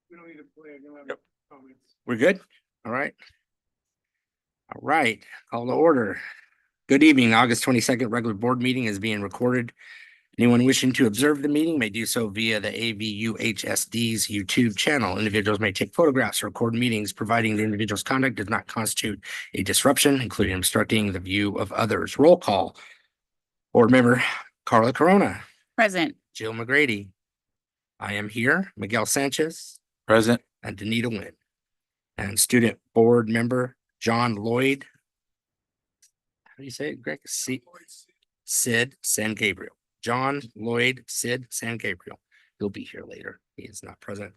We don't need to play. Yep. We're good? All right. All right, call to order. Good evening. August 22nd regular board meeting is being recorded. Anyone wishing to observe the meeting may do so via the AVUHSD's YouTube channel. Individuals may take photographs or record meetings, providing the individual's conduct does not constitute a disruption, including obstructing the view of others. Roll call. Board member Carla Corona. Present. Jill McGrady. I am here. Miguel Sanchez. Present. And Danita Nguyen. And student board member John Lloyd. How do you say it, Greg? Sid San Gabriel. John Lloyd Sid San Gabriel. He'll be here later. He is not present.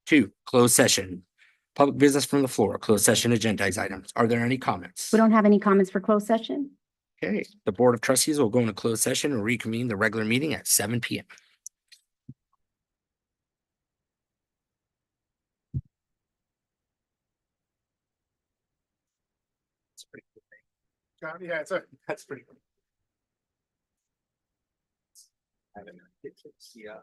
2, closed session. Public business from the floor. Closed session agendized items. Are there any comments? We don't have any comments for closed session. Okay, the Board of Trustees will go into closed session and reconvene the regular meeting at 7 p.m. That's pretty cool. Yeah, That's pretty cool. Yeah.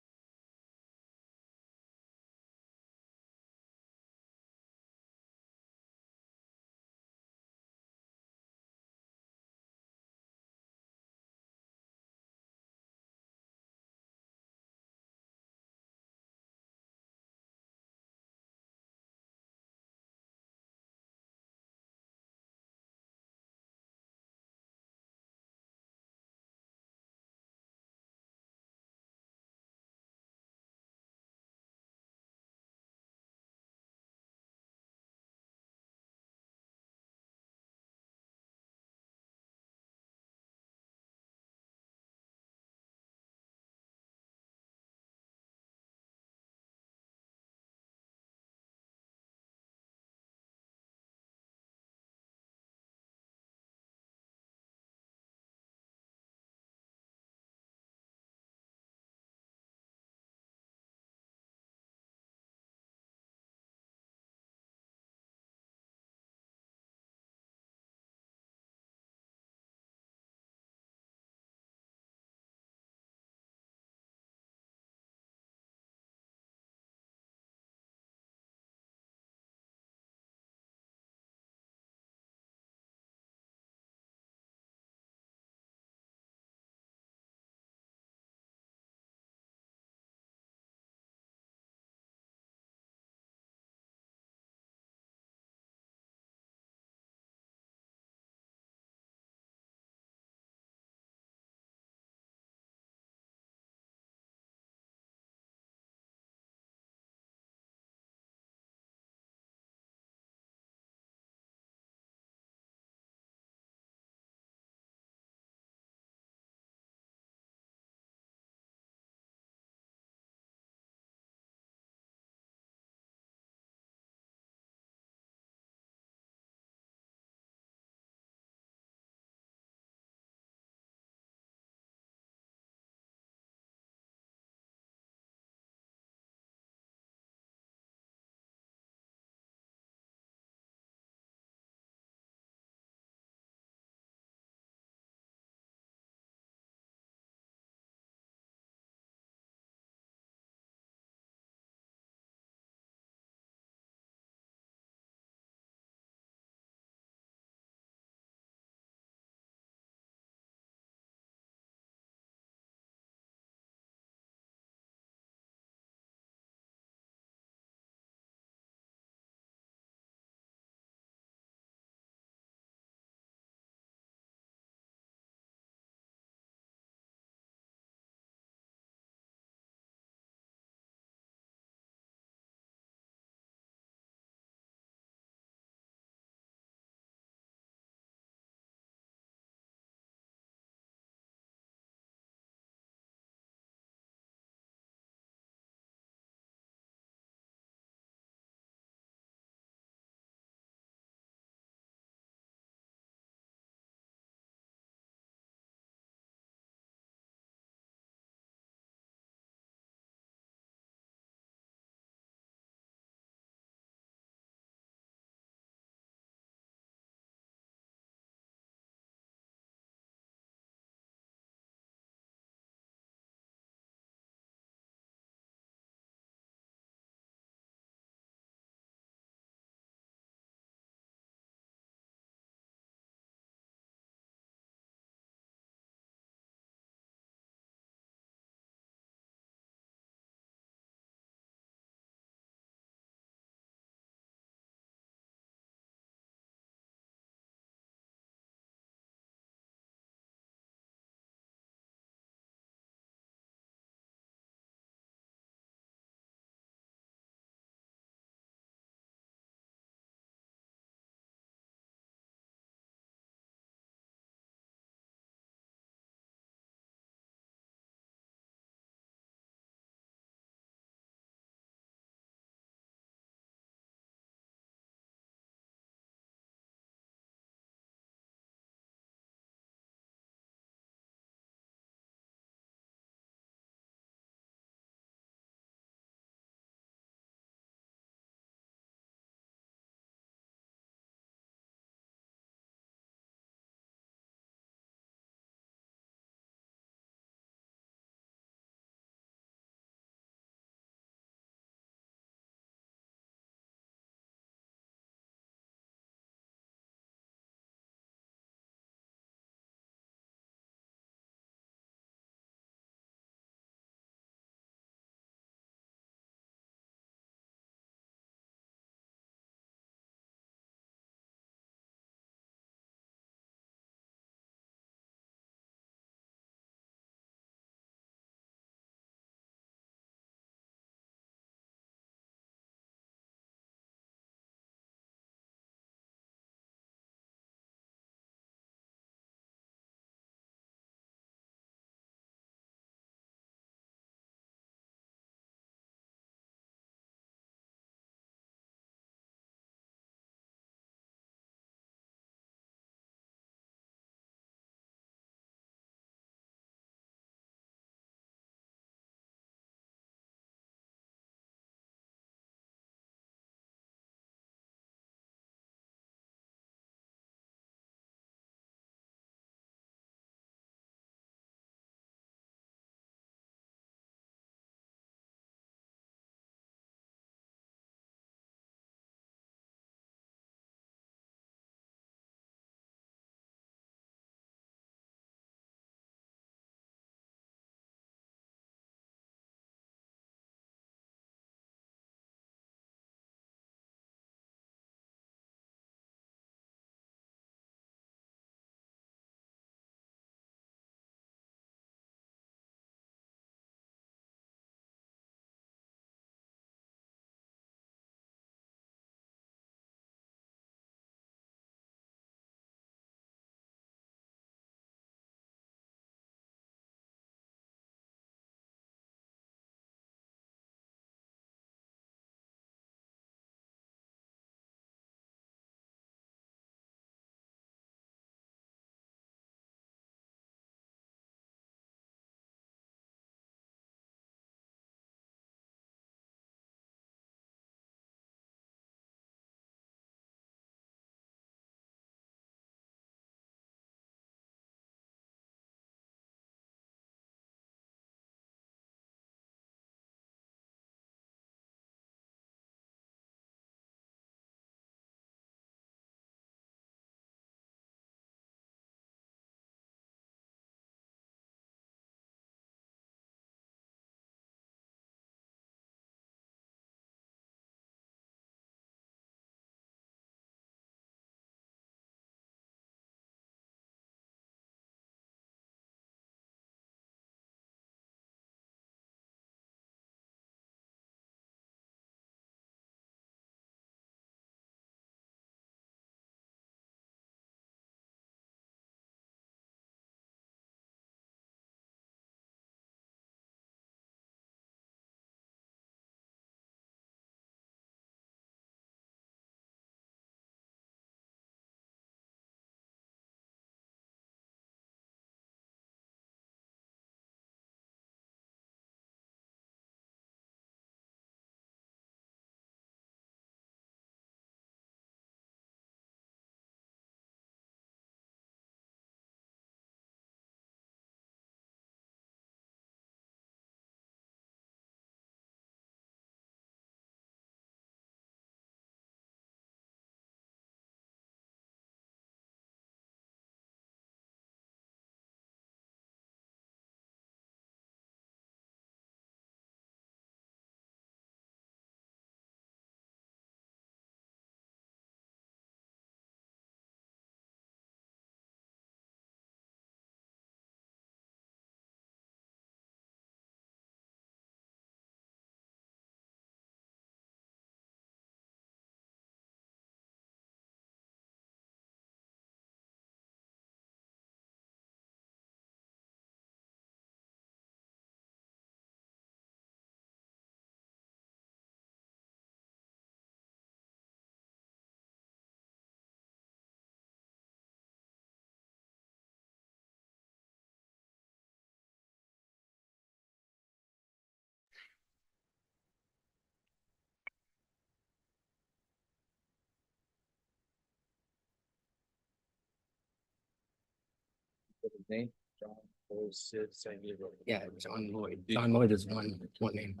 Name? John Lloyd Sid San Gabriel. Yeah, John Lloyd. John Lloyd is one name.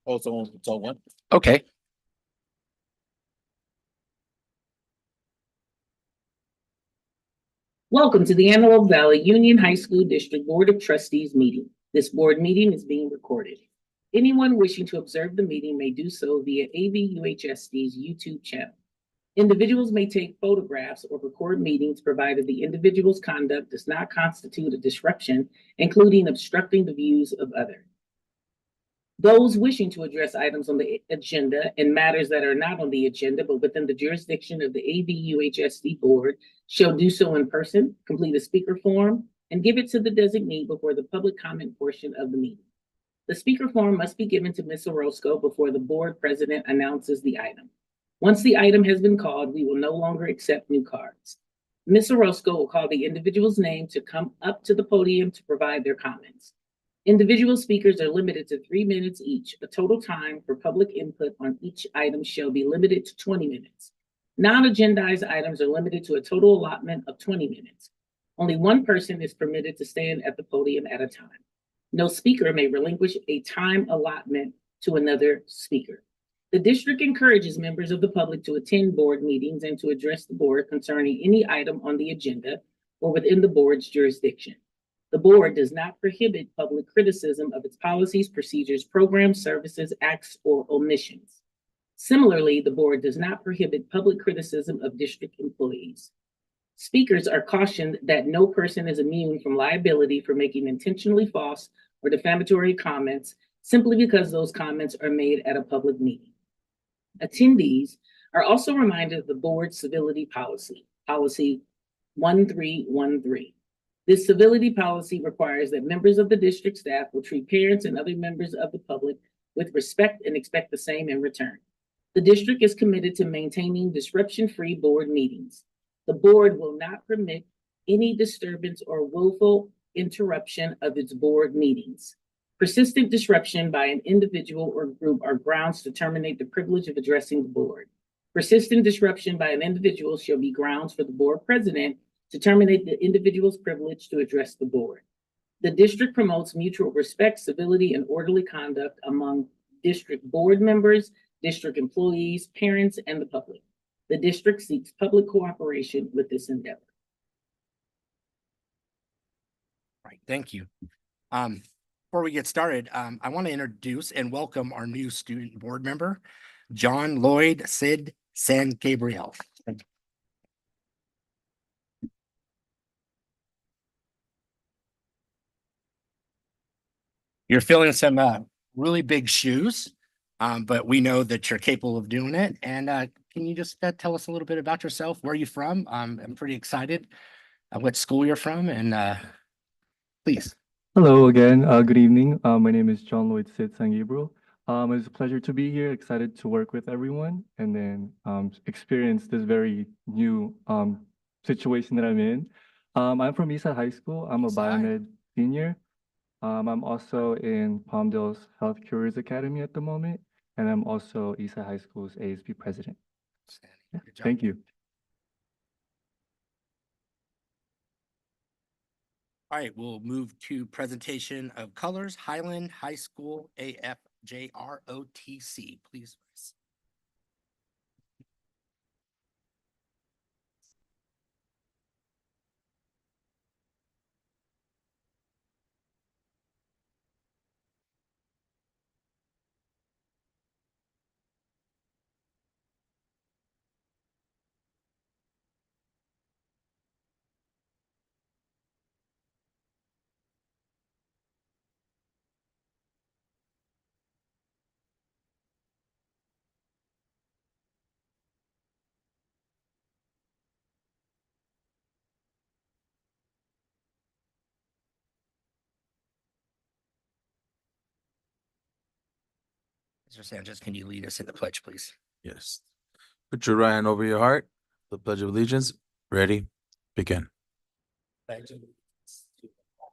Also, it's on one. Okay. Welcome to the Antelope Valley Union High School District Board of Trustees meeting. This board meeting is being recorded. Anyone wishing to observe the meeting may do so via AVUHSD's YouTube channel. Individuals may take photographs or record meetings provided the individual's conduct does not constitute a disruption, including obstructing the views of others. Those wishing to address items on the agenda and matters that are not on the agenda but within the jurisdiction of the AVUHSD board shall do so in person, complete a speaker form, and give it to the designee before the public comment portion of the meeting. The speaker form must be given to Ms. Orozco before the board president announces the item. Once the item has been called, we will no longer accept new cards. Ms. Orozco will call the individual's name to come up to the podium to provide their comments. Individual speakers are limited to 3 minutes each. A total time for public input on each item shall be limited to 20 minutes. Non-agendized items are limited to a total allotment of 20 minutes. Only one person is permitted to stand at the podium at a time. No speaker may relinquish a time allotment to another speaker. The district encourages members of the public to attend board meetings and to address the board concerning any item on the agenda or within the board's jurisdiction. The board does not prohibit public criticism of its policies, procedures, programs, services, acts, or omissions. Similarly, the board does not prohibit public criticism of district employees. Speakers are cautioned that no person is immune from liability for making intentionally false or defamatory comments simply because those comments are made at a public meeting. Attendees are also reminded of the board's civility policy, Policy 1313. This civility policy requires that members of the district staff will treat parents and other members of the public with respect and expect the same in return. The district is committed to maintaining disruption-free board meetings. The board will not permit any disturbance or willful interruption of its board meetings. Persistent disruption by an individual or group are grounds to terminate the privilege of addressing the board. Persistent disruption by an individual shall be grounds for the board president to terminate the individual's privilege to address the board. The district promotes mutual respect, civility, and orderly conduct among district board members, district employees, parents, and the public. The district seeks public cooperation with this endeavor. Right, thank you. Before we get started, I want to introduce and welcome our new student board member, John Lloyd Sid San Gabriel. You're filling some really big shoes, but we know that you're capable of doing it. And can you just tell us a little bit about yourself? Where are you from? I'm pretty excited what school you're from, and please. Hello again. Good evening. My name is John Lloyd Sid San Gabriel. It's a pleasure to be here. Excited to work with everyone and then experience this very new situation that I'm in. I'm from Eastside High School. I'm a biomed senior. I'm also in Palmdale's Health Careers Academy at the moment, and I'm also Eastside High School's ASB president. Yeah, thank you. All right, we'll move to presentation of colors, Highland High School AFJROTC, please. Mr. Sanchez, can you lead us in the pledge, please? Yes. Put your right hand over your heart. The Pledge of Allegiance. Ready? Begin. Pledge of allegiance to the flag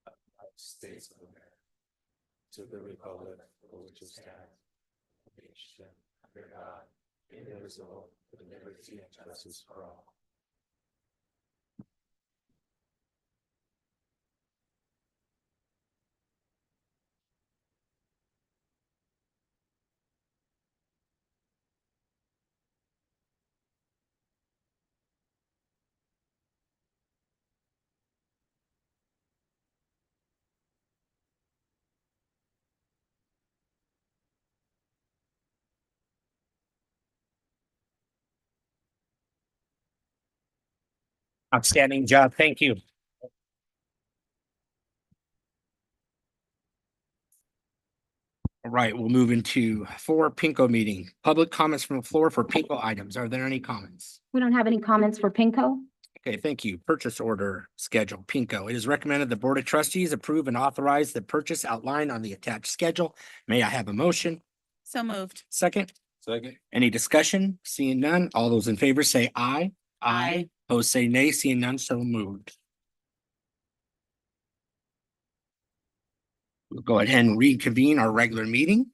of the United States of America, to the republic for which it stands, one nation, under God, indivisible, with liberty and justice for all. Outstanding job. Thank you. All right, we'll move into 4 Pinko meeting. Public comments from the floor for Pinko items. Are there any comments? We don't have any comments for Pinko. Okay, thank you. Purchase order schedule, Pinko. It is recommended the Board of Trustees approve and authorize the purchase outlined on the attached schedule. May I have a motion? So moved. Second, Second. any discussion? Seeing none, all those in favor say aye. Aye. Opposed say nay. Seeing none, so moved. We'll go ahead and reconvene our regular meeting.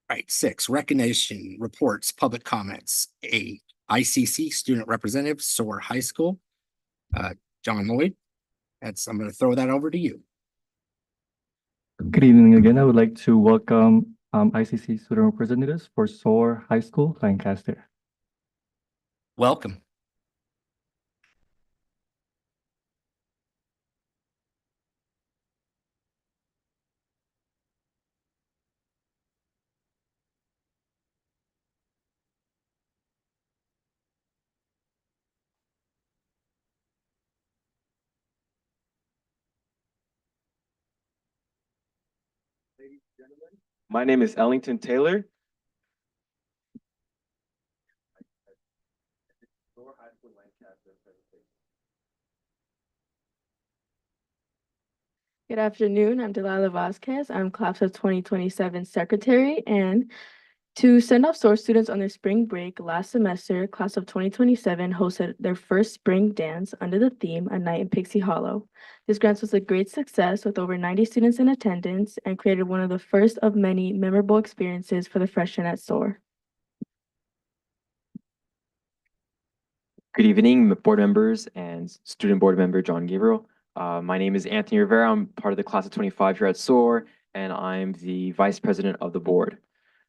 Right, 6, recognition reports, public comments. A, ICC student representative, SOAR High School. John Lloyd, I'm gonna throw that over to you. Good evening again. I would like to welcome ICC student representatives for SOAR High School, Lancaster. Welcome. My name is Ellington Taylor. Good afternoon. I'm Delilah Vasquez. I'm class of 2027 secretary, and to send off SOAR students on their spring break last semester, class of 2027 hosted their first spring dance under the theme A Night in Pixie Hollow. This dance was a great success with over 90 students in attendance and created one of the first of many memorable experiences for the freshmen at SOAR. Good evening, board members and student board member John Gabriel. My name is Anthony Rivera. I'm part of the class of 25 here at SOAR, and I'm the vice president of the board.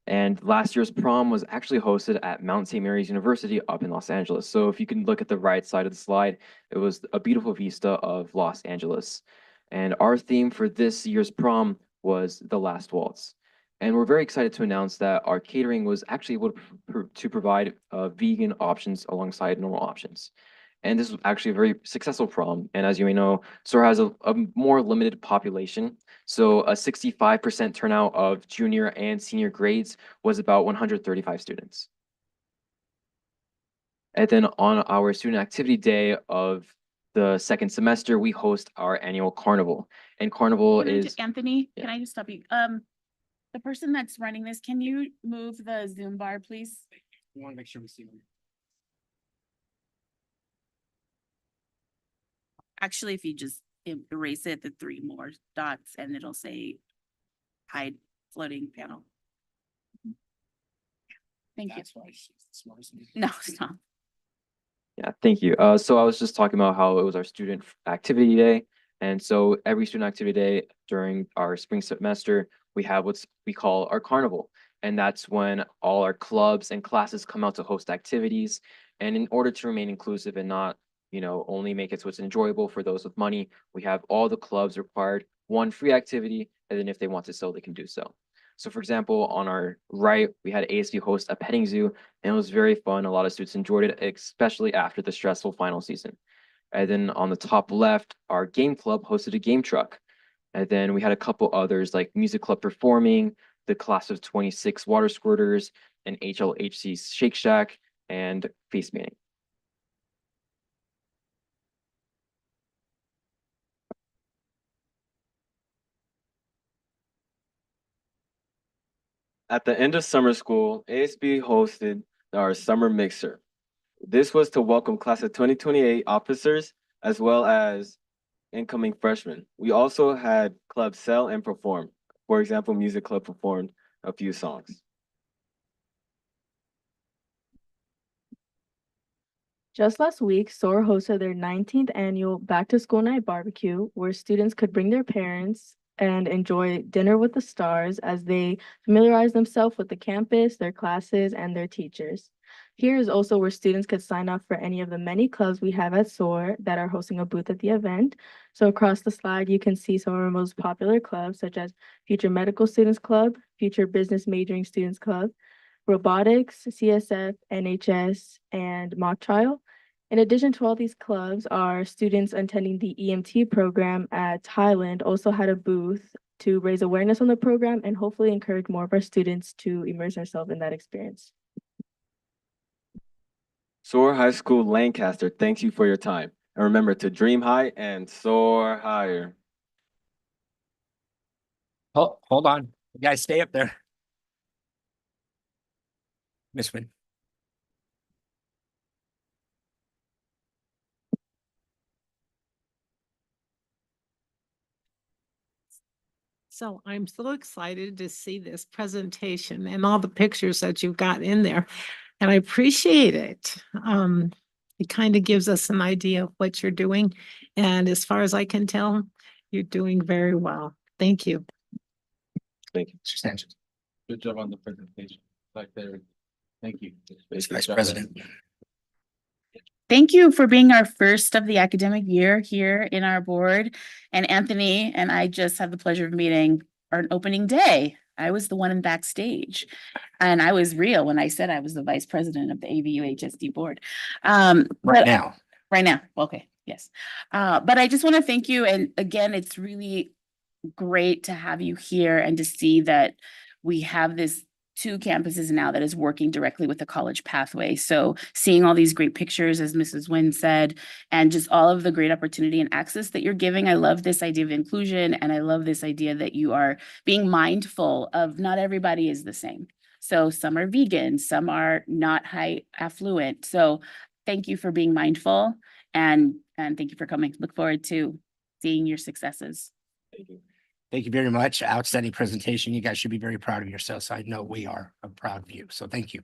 And last year's prom was actually hosted at Mount St. Mary's University up in Los Angeles. So if you can look at the right side of the slide, it was a beautiful vista of Los Angeles. And our theme for this year's prom was The Last Waltz. And we're very excited to announce that our catering was actually able to provide vegan options alongside normal options. And this was actually a very successful prom. And as you may know, SOAR has a more limited population. So a 65% turnout of junior and senior grades was about 135 students. And then on our student activity day of the second semester, we host our annual carnival. And carnival is— Anthony, Yeah. can I just stop you? The person that's running this, can you move the Zoom bar, please? We want to make sure we see them. Actually, if you just erase it, the 3 more dots, and it'll say hide floating panel. Thank you. That's why she's the smartest. No, stop. Yeah, thank you. So I was just talking about how it was our student activity day. And so every student activity day during our spring semester, we have what we call our carnival. And that's when all our clubs and classes come out to host activities. And in order to remain inclusive and not, only make it so it's enjoyable for those with money, we have all the clubs required 1 free activity. And then if they want to sell, they can do so. So for example, on our right, we had ASB host a petting zoo, and it was very fun. A lot of students enjoyed it, especially after the stressful final season. And then on the top left, our game club hosted a game truck. And then we had a couple others like music club performing, the class of 26 water squirters, and HLHC Shake Shack, and face painting. At the end of summer school, ASB hosted our summer mixer. This was to welcome class of 2028 officers as well as incoming freshmen. We also had clubs sell and perform. For example, music club performed a few songs. Just last week, SOAR hosted their 19th annual Back to School Night Barbecue, where students could bring their parents and enjoy dinner with the stars as they familiarize themselves with the campus, their classes, and their teachers. Here is also where students could sign up for any of the many clubs we have at SOAR that are hosting a booth at the event. So across the slide, you can see some of our most popular clubs, such as Future Medical Students Club, Future Business Majoring Students Club, Robotics, CSF, NHS, and Mock Trial. In addition to all these clubs, our students attending the EMT program at Highland also had a booth to raise awareness on the program and hopefully encourage more of our students to immerse themselves in that experience. Soar High School Lancaster thanks you for your time. And remember to dream high and soar higher. Hold on. You guys stay up there. Miss Wynn. So I'm so excited to see this presentation and all the pictures that you've got in there. And I appreciate it. It kind of gives us an idea of what you're doing. And as far as I can tell, you're doing very well. Thank you. Thank you. Mr. Sanchez. Good job on the presentation. Like there. Thank you. Vice President. Thank you for being our first of the academic year here in our board. And Anthony and I just had the pleasure of meeting on opening day. I was the one in backstage. And I was real when I said I was the vice president of the AVUHSD board. Right But now. right now, okay, yes. But I just want to thank you. And again, it's really great to have you here and to see that we have this two campuses now that is working directly with the college pathway. So seeing all these great pictures, as Mrs. Nguyen said, and just all of the great opportunity and access that you're giving. I love this idea of inclusion, and I love this idea that you are being mindful of not everybody is the same. So some are vegan, some are not high affluent. So thank you for being mindful, and thank you for coming. Look forward to seeing your successes. Thank you. Thank you very much. Outstanding presentation. You guys should be very proud of yourselves. I know we are. I'm proud of you. So thank you.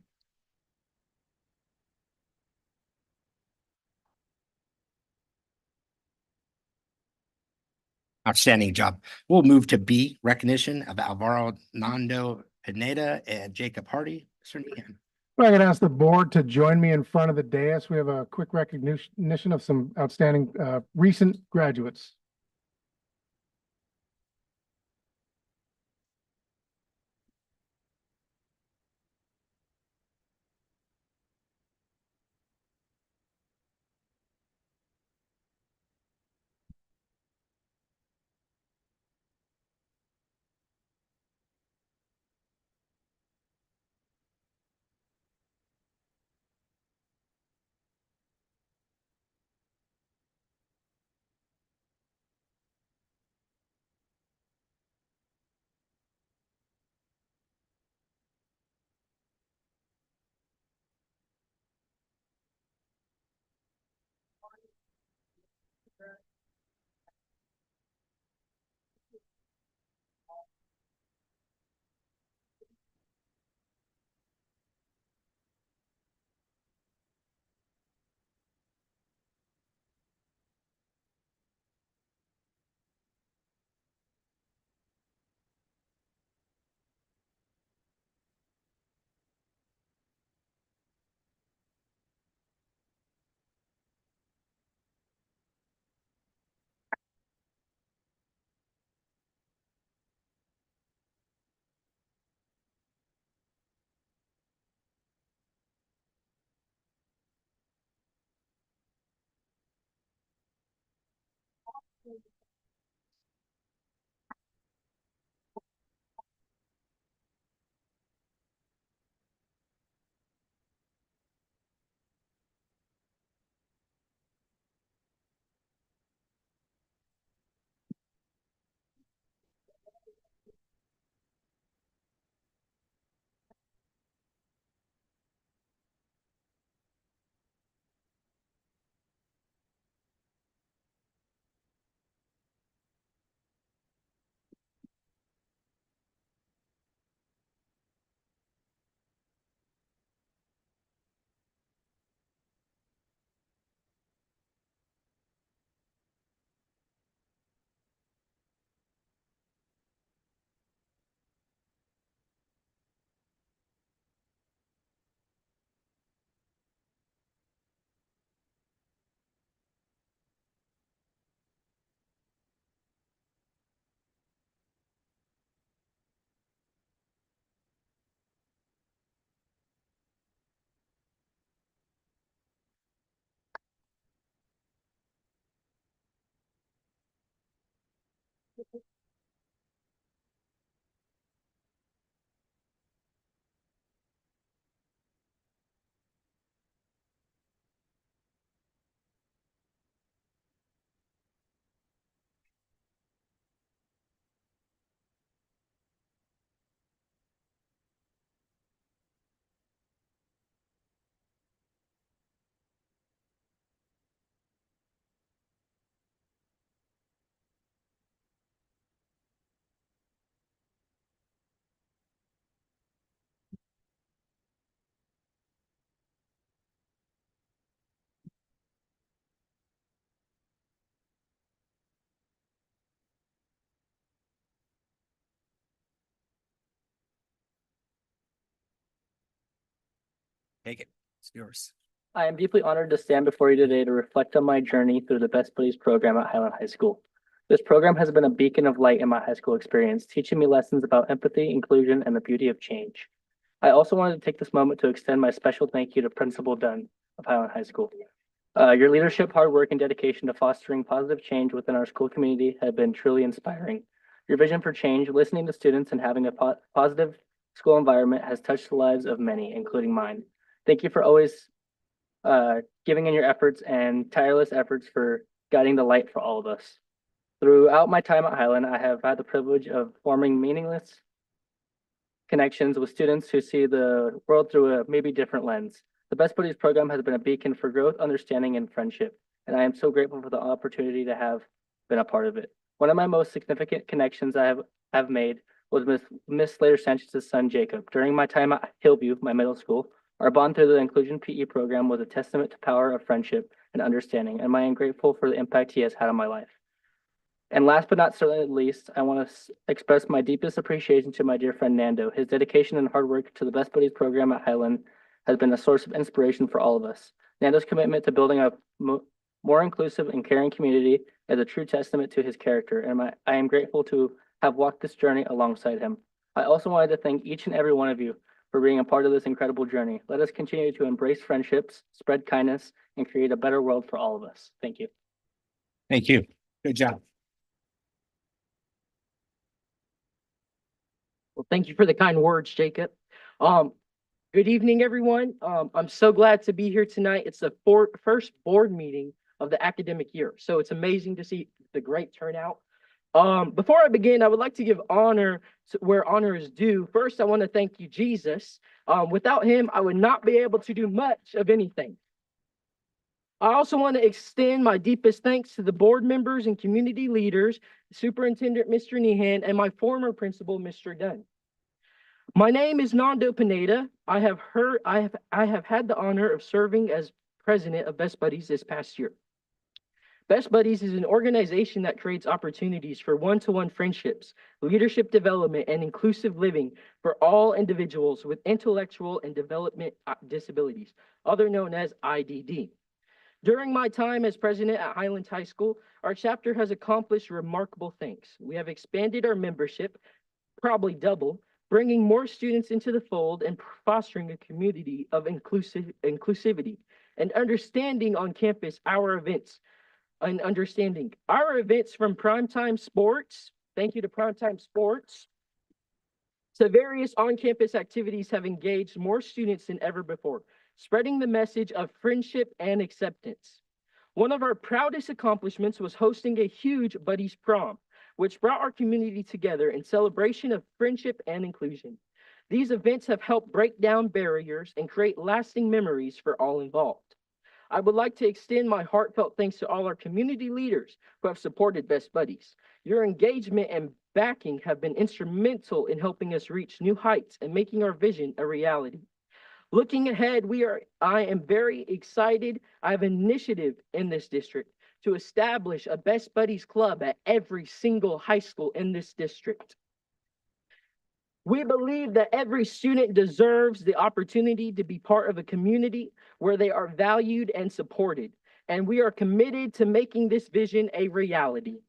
Outstanding job. We'll move to B, recognition of Alvaro Nando Pineda and Jacob Hardy. Mr. Meehan. Well, I'm going to ask the board to join me in front of the dais. We have a quick recognition of some outstanding recent graduates. Take it. It's yours. I am deeply honored to stand before you today to reflect on my journey through the Best Buddies program at Highland High School. This program has been a beacon of light in my high school experience, teaching me lessons about empathy, inclusion, and the beauty of change. I also wanted to take this moment to extend my special thank you to Principal Dunn of Highland High School. Your leadership, hard work, and dedication to fostering positive change within our school community have been truly inspiring. Your vision for change, listening to students, and having a positive school environment has touched the lives of many, including mine. Thank you for always giving in your efforts and tireless efforts for guiding the light for all of us. Throughout my time at Highland, I have had the privilege of forming meaningless connections with students who see the world through a maybe different lens. The Best Buddies program has been a beacon for growth, understanding, and friendship, and I am so grateful for the opportunity to have been a part of it. One of my most significant connections I have made was with Miss Slater Sanchez's son, Jacob. During my time at Hillview, my middle school, our bond through the Inclusion PE program was a testament to power of friendship and understanding, and I am grateful for the impact he has had on my life. And last but not certainly least, I want to express my deepest appreciation to my dear friend Nando. His dedication and hard work to the Best Buddies program at Highland has been a source of inspiration for all of us. Nando's commitment to building a more inclusive and caring community is a true testament to his character, and I am grateful to have walked this journey alongside him. I also wanted to thank each and every one of you for being a part of this incredible journey. Let us continue to embrace friendships, spread kindness, and create a better world for all of us. Thank you. Thank you. Good job. Well, thank you for the kind words, Jacob. Good evening, everyone. I'm so glad to be here tonight. It's the first board meeting of the academic year, so it's amazing to see the great turnout. Before I begin, I would like to give honor where honor is due. First, I want to thank you, Jesus. Without him, I would not be able to do much of anything. I also want to extend my deepest thanks to the board members and community leaders, Superintendent Mr. Nehan, and my former principal, Mr. Dunn. My name is Nando Pineda. I have had the honor of serving as president of Best Buddies this past year. Best Buddies is an organization that creates opportunities for one-to-one friendships, leadership development, and inclusive living for all individuals with intellectual and development disabilities, otherwise known as IDD. During my time as president at Highlands High School, our chapter has accomplished remarkable things. We have expanded our membership, probably double, bringing more students into the fold and fostering a community of inclusivity and understanding on campus our events. And understanding our events from primetime sports, thank you to primetime sports, to various on-campus activities have engaged more students than ever before, spreading the message of friendship and acceptance. One of our proudest accomplishments was hosting a huge Buddies Prom, which brought our community together in celebration of friendship and inclusion. These events have helped break down barriers and create lasting memories for all involved. I would like to extend my heartfelt thanks to all our community leaders who have supported Best Buddies. Your engagement and backing have been instrumental in helping us reach new heights and making our vision a reality. Looking ahead, I am very excited. I have an initiative in this district to establish a Best Buddies Club at every single high school in this district. We believe that every student deserves the opportunity to be part of a community where they are valued and supported, and we are committed to making this vision a reality.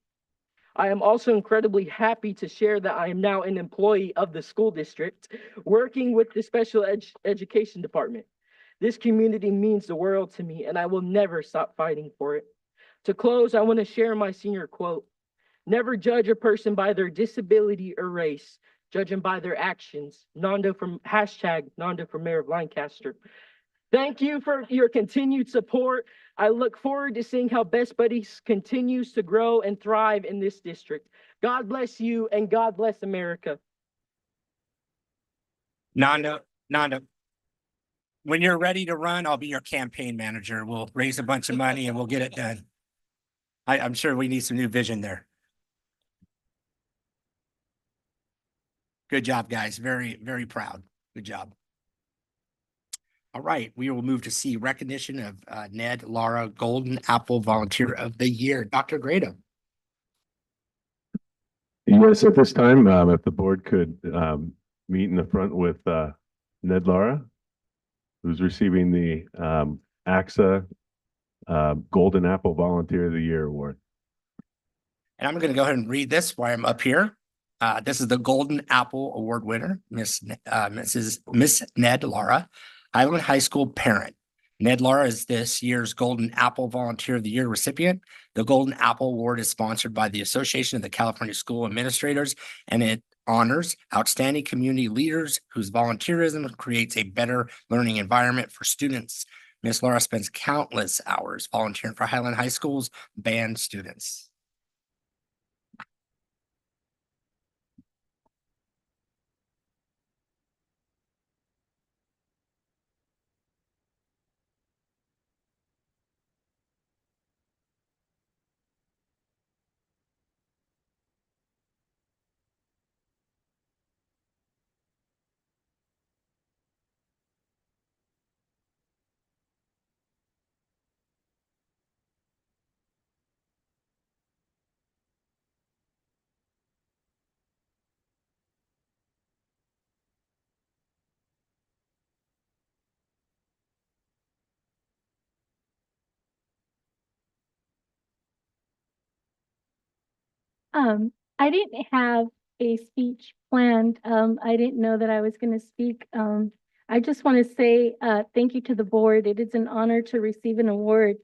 I am also incredibly happy to share that I am now an employee of the school district, working with the special education department. This community means the world to me, and I will never stop fighting for it. To close, I want to share my senior quote. Never judge a person by their disability or race. Judge them by their actions. Nando from Nando for Mayor of Lancaster. Thank you for your continued support. I look forward to seeing how Best Buddies continues to grow and thrive in this district. God bless you and God bless America. Nando, when you're ready to run, I'll be your campaign manager. We'll raise a bunch of money and we'll get it done. I'm sure we need some new vision there. Good job, guys. Very, very proud. Good job. All right, we will move to C, recognition of Ned Lara Golden Apple Volunteer of the Year. Dr. Grado. Yes, at this time, if the board could meet in the front with Ned Lara, who's receiving the AXA Golden Apple Volunteer of the Year Award. And I'm going to go ahead and read this while I'm up here. This is the Golden Apple Award winner, Miss Ned Lara, Highland High School parent. Ned Lara is this year's Golden Apple Volunteer of the Year recipient. The Golden Apple Award is sponsored by the Association of the California School Administrators, and it honors outstanding community leaders whose volunteerism creates a better learning environment for students. Miss Lara spends countless hours volunteering for Highland High School's band students. I didn't have a speech planned. I didn't know that I was going to speak. I just want to say thank you to the board. It is an honor to receive an award,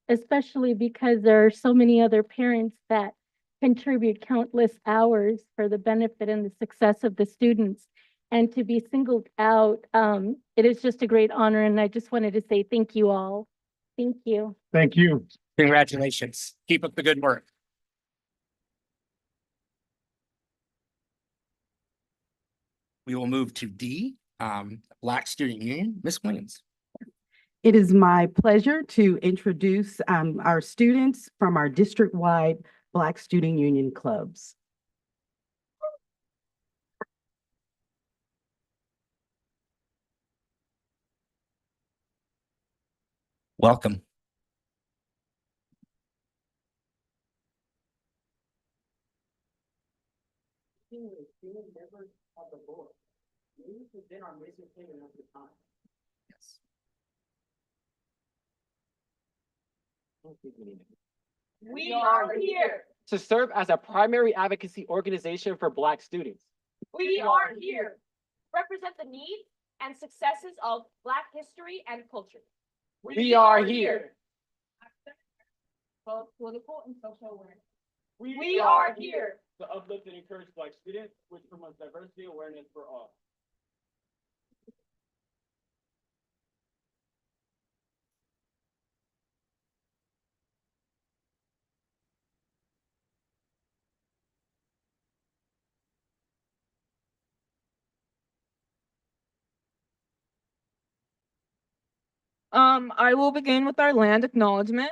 especially because there are so many other parents that contribute countless hours for the benefit and the success of the students. And to be singled out, it is just a great honor. And I just wanted to say thank you all. Thank you. Thank you. Congratulations. Keep up the good work. We will move to D, Black Student Union, Ms. Williams. It is my pleasure to introduce our students from our district-wide Black Student Union clubs. Welcome. Yes. We are here to serve as a primary advocacy organization for Black students. We are here to represent the needs and successes of Black history and culture. We are here. Both political and social awareness. We are here to uplift and encourage Black students, which promotes diversity and awareness for all. I will begin with our land acknowledgement.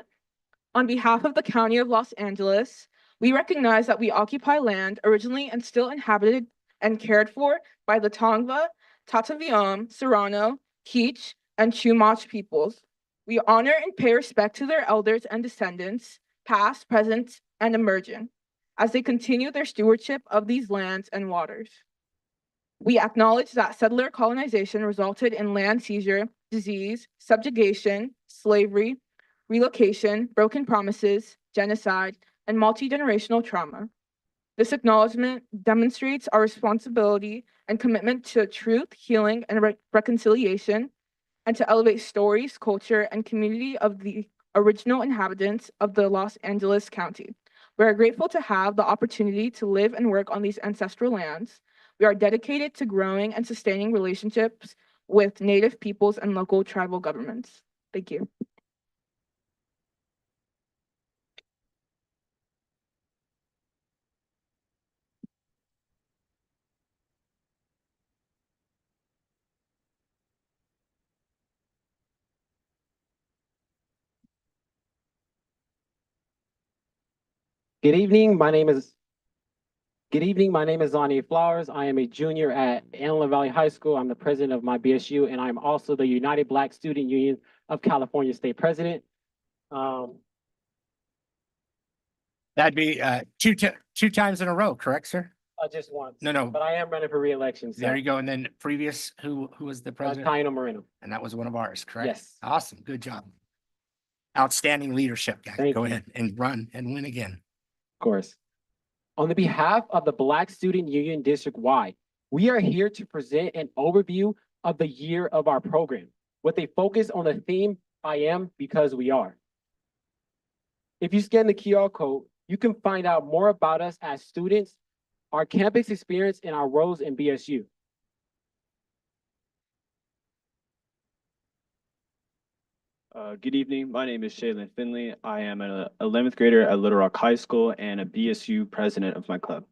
On behalf of the County of Los Angeles, we recognize that we occupy land originally and still inhabited and cared for by the Tongva, Tataviam, Serrano, Keech, and Chumash peoples. We honor and pay respect to their elders and descendants, past, present, and emerging, as they continue their stewardship of these lands and waters. We acknowledge that settler colonization resulted in land seizure, disease, subjugation, slavery, relocation, broken promises, genocide, and multi-generational trauma. This acknowledgement demonstrates our responsibility and commitment to truth, healing, and reconciliation, and to elevate stories, culture, and community of the original inhabitants of the Los Angeles County We are grateful to have the opportunity to live and work on these ancestral lands. We are dedicated to growing and sustaining relationships with Native peoples and local tribal governments. Thank you. Good evening. My name is Lonnie Flowers. I am a junior at Antelope Valley High School. I'm the president of my BSU, and I'm also the United Black Student Union of California State President. That'd be two times in a row, correct, sir? Just once. No. But I am running for re-election. There you go. And then previous, who was the president? Taino Moreno. And that was one of ours, correct? Yes. Awesome. Good job. Outstanding leadership, guys. Thank Go you. ahead and run and win again. Of course. On the behalf of the Black Student Union District-wide, we are here to present an overview of the year of our program with a focus on the theme, I am because we are. If you scan the QR code, you can find out more about us as students, our campus experience, and our roles in BSU. Good evening. My name is Shaylin Finley. I am an 11th grader at Little Rock High School and a BSU president of my club.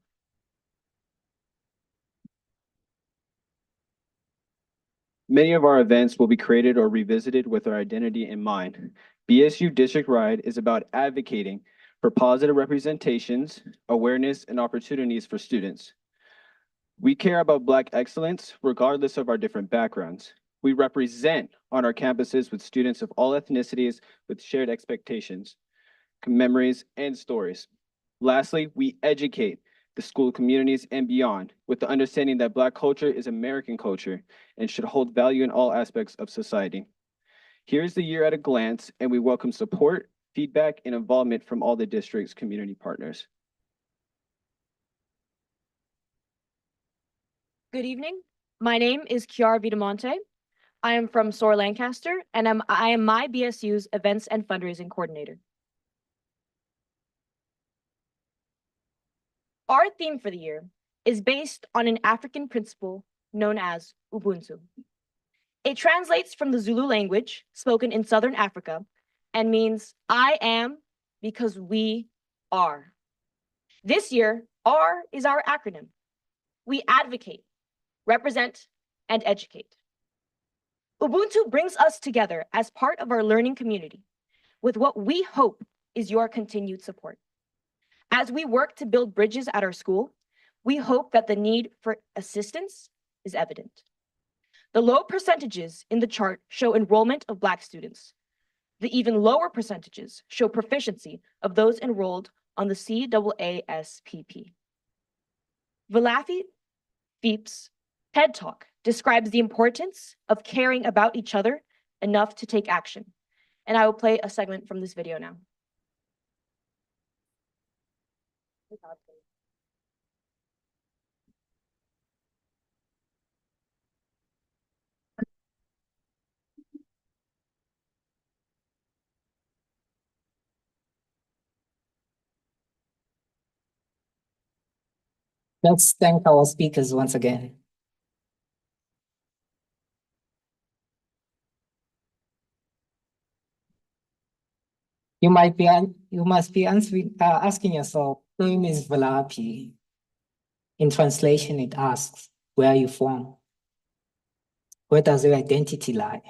Many of our events will be created or revisited with our identity in mind. BSU District Ride is about advocating for positive representations, awareness, and opportunities for students. We care about Black excellence regardless of our different backgrounds. We represent on our campuses with students of all ethnicities with shared expectations, memories, and stories. Lastly, we educate the school communities and beyond with the understanding that Black culture is American culture and should hold value in all aspects of society. Here's the year at a glance, and we welcome support, feedback, and involvement from all the district's community partners. Good evening. My name is Kiara Vitamonte. I am from SOAR Lancaster, and I am my BSU's Events and Fundraising Coordinator. Our theme for the year is based on an African principle known as Ubuntu. It translates from the Zulu language spoken in Southern Africa and means I am because we are. This year, R is our acronym. We advocate, represent, and educate. Ubuntu brings us together as part of our learning community with what we hope is your continued support. As we work to build bridges at our school, we hope that the need for assistance is evident. The low percentages in the chart show enrollment of Black students. The even lower percentages show proficiency of those enrolled on the CAASPP. Valafi Feep's TED Talk describes the importance of caring about each other enough to take action. And I will play a segment from this video now. Let's thank our speakers once again. You must be asking yourself, who is Valapi? In translation, it asks, where are you from? Where does your identity lie?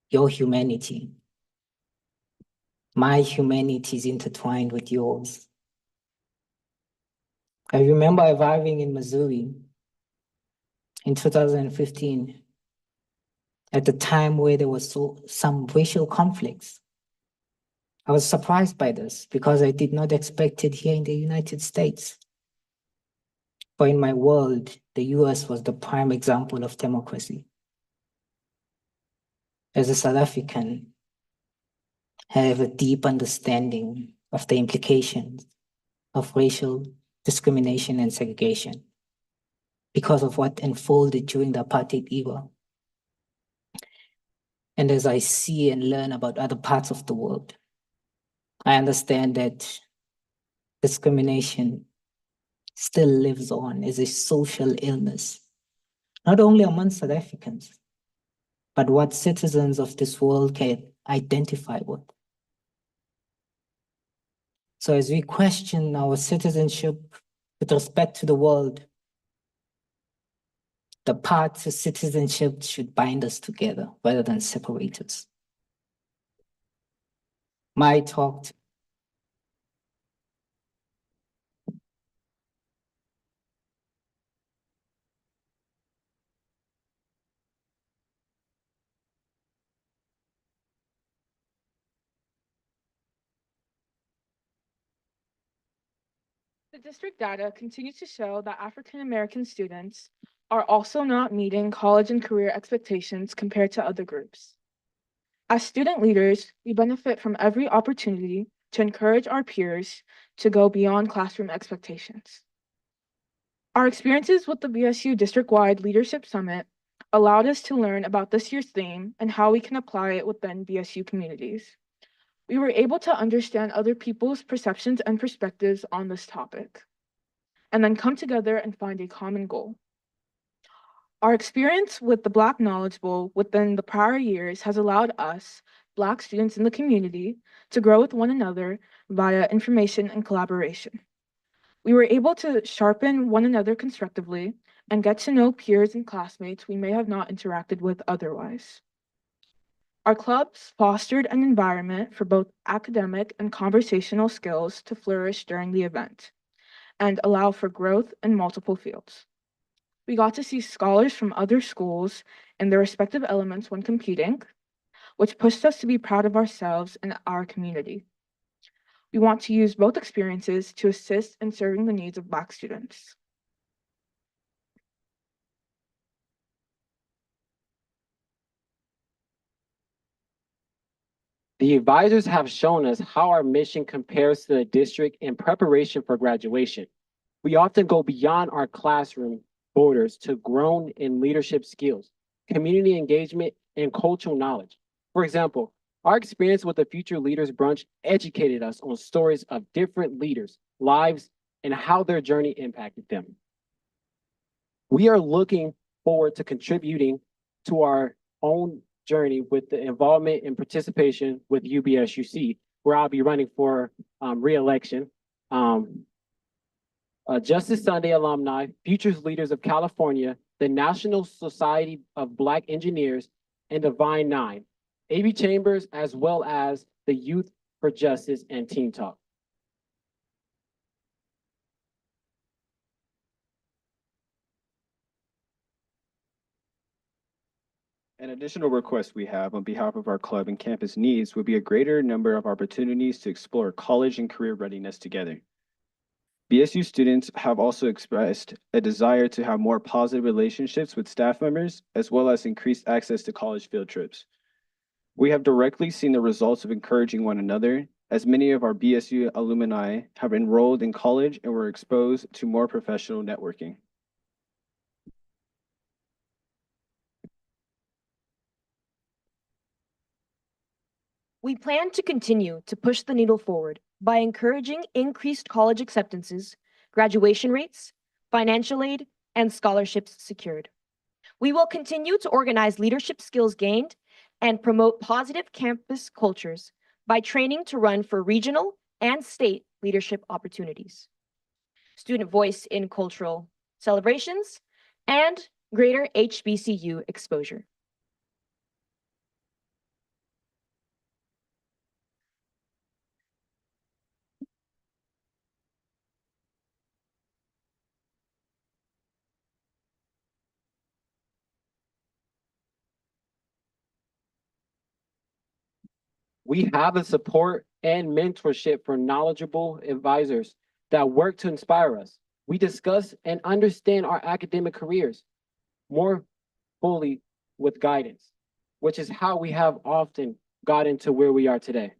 Your humanity. My humanity is intertwined with yours. I remember arriving in Missouri in 2015 at the time where there was some racial conflicts. I was surprised by this because I did not expect it here in the United States. For in my world, the US was the prime example of democracy. As a South African, I have a deep understanding of the implications of racial discrimination and segregation because of what unfolded during the apartheid era. And as I see and learn about other parts of the world, I understand that discrimination still lives on as a social illness, not only among South Africans, but what citizens of this world can identify with. So as we question our citizenship with respect to the world, the path to citizenship should bind us together rather than separate us. My talk The district data continues to show that African American students are also not meeting college and career expectations compared to other groups. As student leaders, we benefit from every opportunity to encourage our peers to go beyond classroom expectations. Our experiences with the BSU district-wide Leadership Summit allowed us to learn about this year's theme and how we can apply it within BSU communities. We were able to understand other people's perceptions and perspectives on this topic, and then come together and find a common goal. Our experience with the Black Knowledge Bowl within the prior years has allowed us, Black students in the community, to grow with one another via information and collaboration. We were able to sharpen one another constructively and get to know peers and classmates we may have not interacted with otherwise. Our clubs fostered an environment for both academic and conversational skills to flourish during the event and allow for growth in multiple fields. We got to see scholars from other schools in their respective elements when competing, which pushed us to be proud of ourselves and our community. We want to use both experiences to assist in serving the needs of Black students. The advisors have shown us how our mission compares to the district in preparation for graduation. We often go beyond our classroom borders to grow in leadership skills, community engagement, and cultural knowledge. For example, our experience with the Future Leaders Brunch educated us on stories of different leaders, lives, and how their journey impacted them. We are looking forward to contributing to our own journey with the involvement and participation with UBSUC, where I'll be running for re-election. Justice Sunday alumni, Futures Leaders of California, the National Society of Black Engineers, and Divine Nine, AV Chambers, as well as the Youth for Justice and Team Talk. An additional request we have on behalf of our club and campus needs would be a greater number of opportunities to explore college and career readiness together. BSU students have also expressed a desire to have more positive relationships with staff members, as well as increased access to college field trips. We have directly seen the results of encouraging one another, as many of our BSU alumni have enrolled in college and were exposed to more professional networking. We plan to continue to push the needle forward by encouraging increased college acceptances, graduation rates, financial aid, and scholarships secured. We will continue to organize leadership skills gained and promote positive campus cultures by training to run for regional and state leadership opportunities, student voice in cultural celebrations, and greater HBCU exposure. We have the support and mentorship for knowledgeable advisors that work to inspire us. We discuss and understand our academic careers more fully with guidance, which is how we have often gotten to where we are today.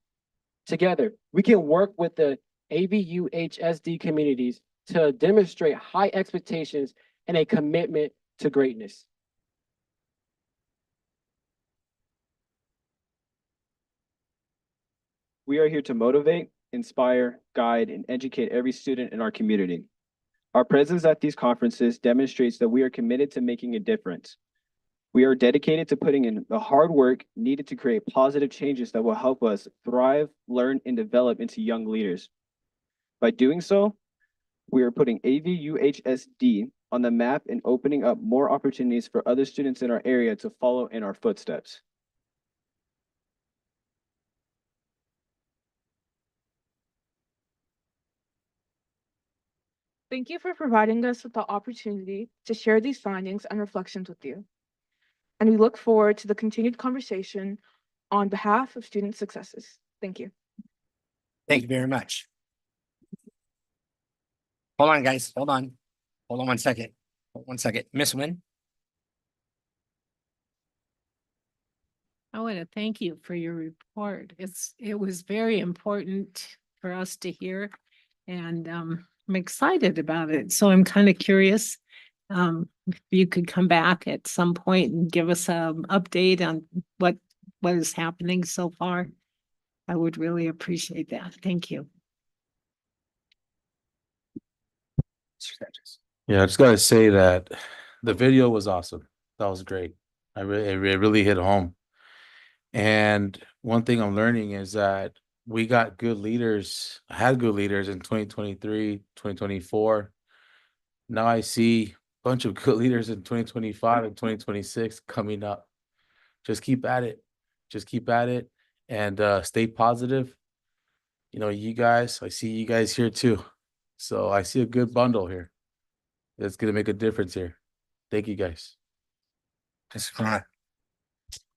Together, we can work with the AVUHSD communities to demonstrate high expectations and a commitment to greatness. We are here to motivate, inspire, guide, and educate every student in our community. Our presence at these conferences demonstrates that we are committed to making a difference. We are dedicated to putting in the hard work needed to create positive changes that will help us thrive, learn, and develop into young leaders. By doing so, we are putting AVUHSD on the map and opening up more opportunities for other students in our area to follow in our footsteps. Thank you for providing us with the opportunity to share these findings and reflections with you. And we look forward to the continued conversation on behalf of student successes. Thank you. Thank you very much. Hold on, guys. Hold on. Hold on 1 second. 1 second. Miss Wynn? I want to thank you for your report. It was very important for us to hear, and I'm excited about it. So I'm kind of curious if you could come back at some point and give us an update on what is happening so far. I would really appreciate that. Thank you. Yeah, I just gotta say that the video was awesome. That was great. It really hit home. And one thing I'm learning is that we got good leaders, had good leaders in 2023, 2024. Now I see a bunch of good leaders in 2025 and 2026 coming up. Just keep at it. Just keep at it and stay positive. You know, you guys, I see you guys here too. So I see a good bundle here. That's gonna make a difference here. Thank you guys.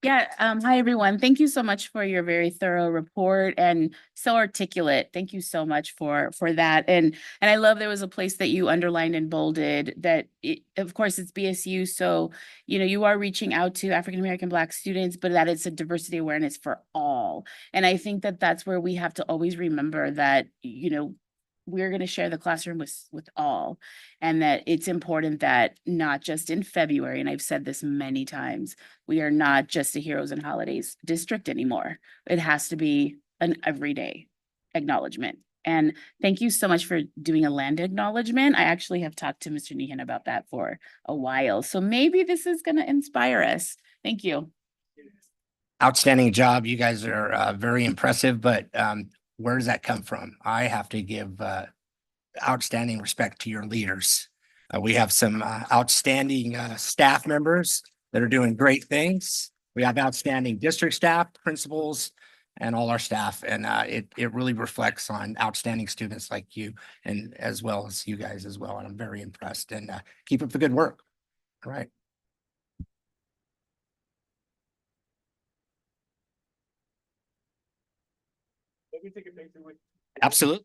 Yeah, hi everyone. Thank you so much for your very thorough report and so articulate. Thank you so much for that. And I love there was a place that you underlined and bolded that of course it's BSU, so you know you are reaching out to African American Black students, but that it's a diversity awareness for all. And I think that that's where we have to always remember that you know we're going to share the classroom with all, and that it's important that not just in February, and I've said this many times, we are not just a Heroes and Holidays district anymore. It has to be an everyday acknowledgement. And thank you so much for doing a land acknowledgement. I actually have talked to Mr. Nehan about that for a while. So maybe this is going to inspire us. Thank you. Outstanding job. You guys are very impressive, but where does that come from? I have to give outstanding respect to your leaders. We have some outstanding staff members that are doing great things. We have outstanding district staff, principals, and all our staff. And it really reflects on outstanding students like you and as well as you guys as well. And I'm very impressed, and keep up the good work. All right. Let me take a picture with. Absolutely.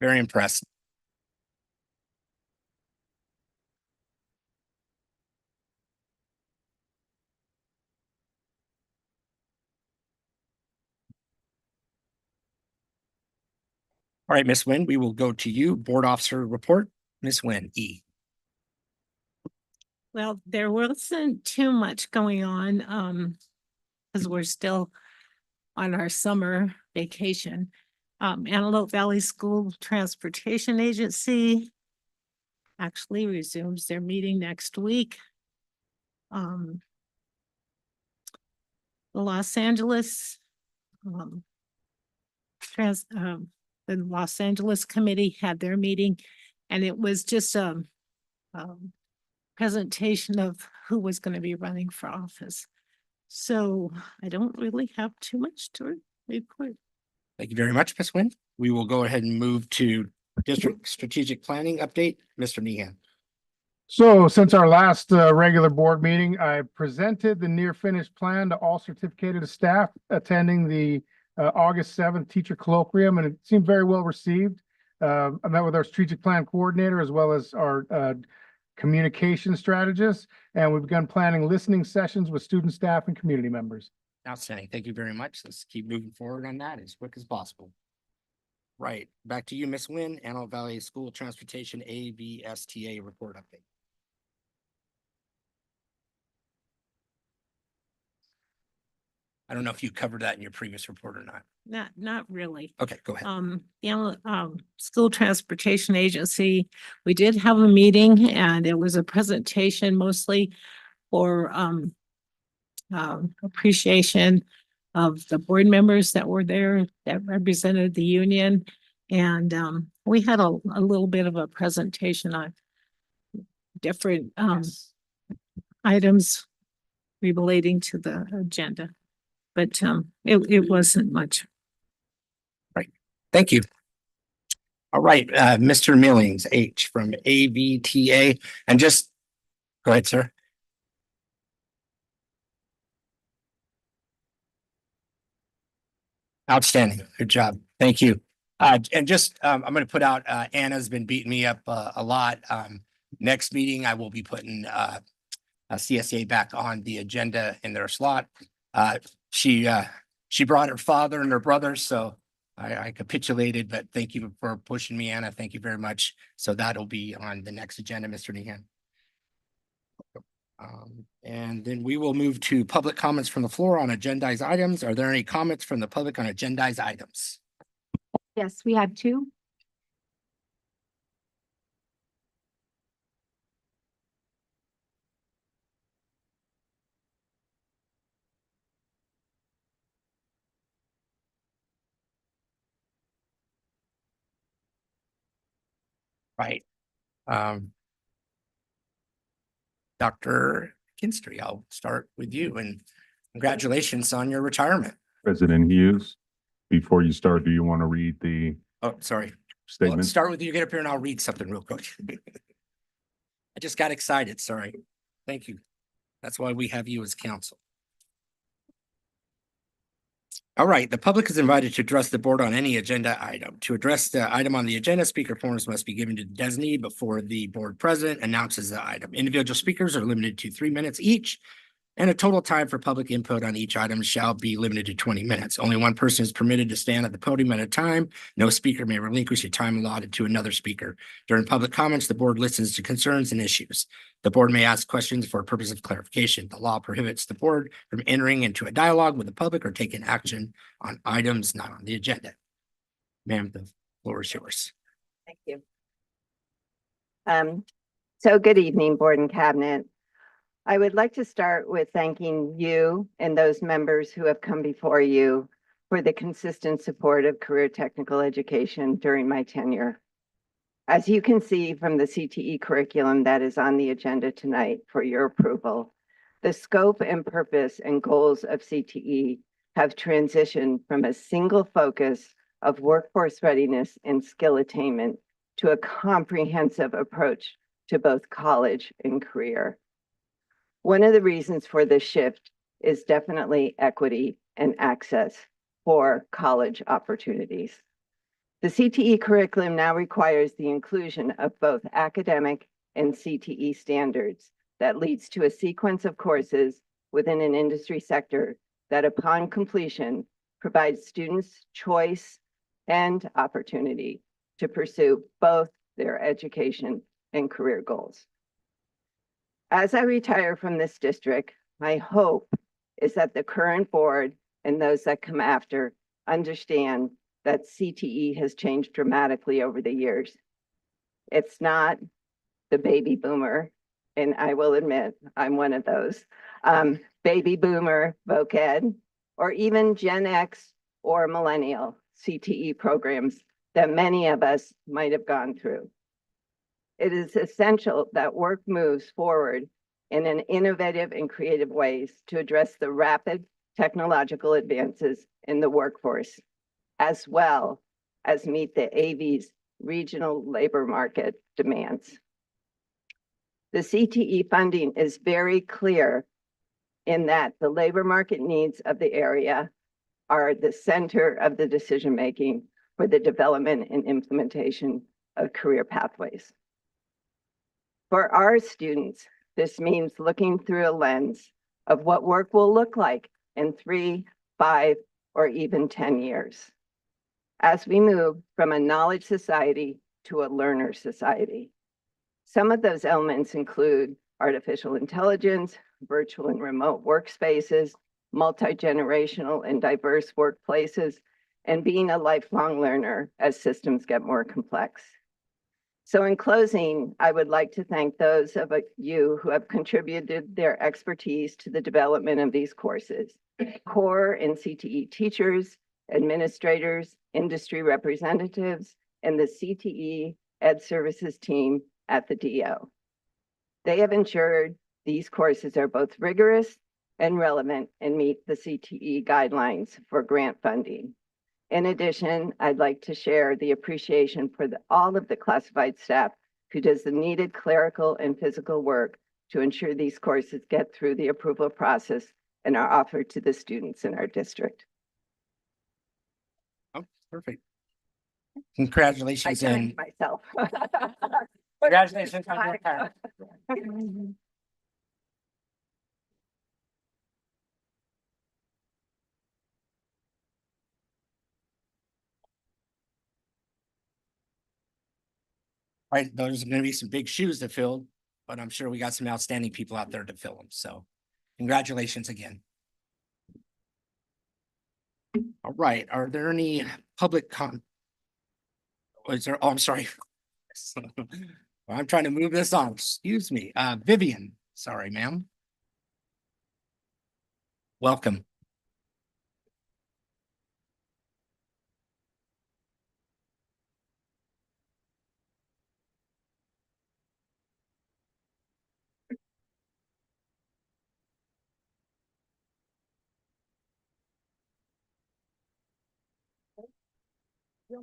Very impressed. All right, Ms. Nguyen, we will go to you. Board Officer Report. Ms. Nguyen, E. Well, there wasn't too much going on, because we're still on our summer vacation. Antelope Valley School Transportation Agency actually resumes their meeting next week. The Los Angeles, the Los Angeles committee had their meeting, and it was just a presentation of who was going to be running for office. So I don't really have too much to report. Thank you very much, Ms. Nguyen. We will go ahead and move to district strategic planning update. Mr. Meehan. So since our last regular board meeting, I presented the near finished plan to all certificated staff attending the August 7th teacher colloquium, and it seemed very well received. I met with our strategic plan coordinator as well as our communication strategist, and we've begun planning listening sessions with student, staff, and community members. Outstanding. Thank you very much. Let's keep moving forward on that as quick as possible. Right. Back to you, Ms. Nguyen. Antelope Valley School Transportation AVSTA report update. I don't know if you covered that in your previous report or not. Not really. Okay, go ahead. School Transportation Agency, we did have a meeting and it was a presentation mostly for appreciation of the board members that were there that represented the union. And we had a little bit of a presentation on different items relating to the agenda. But it wasn't much. Right. Thank you. All right, Mr. Millings, H from AVTA. And just go ahead, sir. Outstanding. Good job. Thank you. And just I'm going to put out Anna's been beating me up a lot. Next meeting, I will be putting a CSA back on the agenda in their slot. She brought her father and her brother, so I capitulated, but thank you for pushing me, Anna. Thank you very much. So that'll be on the next agenda, Mr. Nehan. And then we will move to public comments from the floor on agendized items. Are there any comments from the public on agendized items? Yes, we have two. Right. Dr. Kinstry, I'll start with you, and congratulations on your retirement. President Hughes, before you start, do you want to read the Oh, sorry. statement? Let's start with you. Get up here and I'll read something real quick. I just got excited. Sorry. Thank you. That's why we have you as counsel. All right, the public is invited to address the board on any agenda item. To address the item on the agenda, speaker forms must be given to the designee before the board president announces the item. Individual speakers are limited to 3 minutes each, and a total time for public input on each item shall be limited to 20 minutes. Only one person is permitted to stand at the podium at a time. No speaker may relinquish the time allotted to another speaker. During public comments, the board listens to concerns and issues. The board may ask questions for a purpose of clarification. The law prohibits the board from entering into a dialogue with the public or taking action on items not on the agenda. Ma'am, the floor is yours. Thank you. So good evening, board and cabinet. I would like to start with thanking you and those members who have come before you for the consistent support of career technical education during my tenure. As you can see from the CTE curriculum that is on the agenda tonight for your approval, the scope and purpose and goals of CTE have transitioned from a single focus of workforce readiness and skill attainment to a comprehensive approach to both college and career. One of the reasons for this shift is definitely equity and access for college opportunities. The CTE curriculum now requires the inclusion of both academic and CTE standards that leads to a sequence of courses within an industry sector that upon completion provides students choice and opportunity to pursue both their education and career goals. As I retire from this district, my hope is that the current board and those that come after understand that CTE has changed dramatically over the years. It's not the baby boomer, and I will admit I'm one of those, baby boomer, voc ed, or even Gen X or millennial CTE programs that many of us might have gone through. It is essential that work moves forward in an innovative and creative ways to address the rapid technological advances in the workforce, as well as meet the AV's regional labor market demands. The CTE funding is very clear in that the labor market needs of the area are the center of the decision-making for the development and implementation of career pathways. For our students, this means looking through a lens of what work will look like in 3, 5, or even 10 years as we move from a knowledge society to a learner society. Some of those elements include artificial intelligence, virtual and remote workspaces, multi-generational and diverse workplaces, and being a lifelong learner as systems get more complex. So in closing, I would like to thank those of you who have contributed their expertise to the development of these courses. Core and CTE teachers, administrators, industry representatives, and the CTE Ed Services team at the DO. They have ensured these courses are both rigorous and relevant and meet the CTE guidelines for grant funding. In addition, I'd like to share the appreciation for all of the classified staff who does the needed clerical and physical work to ensure these courses get through the approval process and are offered to the students in our district. Oh, perfect. Congratulations. I thanked myself. Congratulations on your parent. Right, those are going to be some big shoes to fill, but I'm sure we got some outstanding people out there to fill them. So congratulations again. All right, are there any public is there, oh, I'm sorry. I'm trying to move this on, excuse me. Vivian, sorry, ma'am. Welcome. Good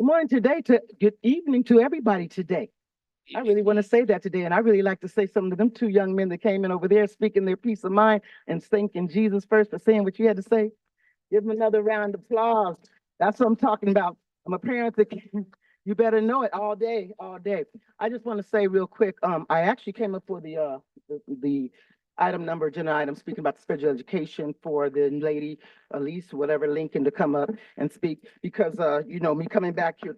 morning good evening to everybody today. I really want to say that today, and I really like to say something to them two young men that came in over there speaking their peace of mind and thanking Jesus first for saying what you had to say. Give them another round of applause. That's what I'm talking about. I'm a parent that you better know it all day, all day. I just want to say real quick, I actually came up for the item number, agenda item, speaking about the special education for the lady, Elise, whatever, Lincoln, to come up and speak because, you know, me coming back here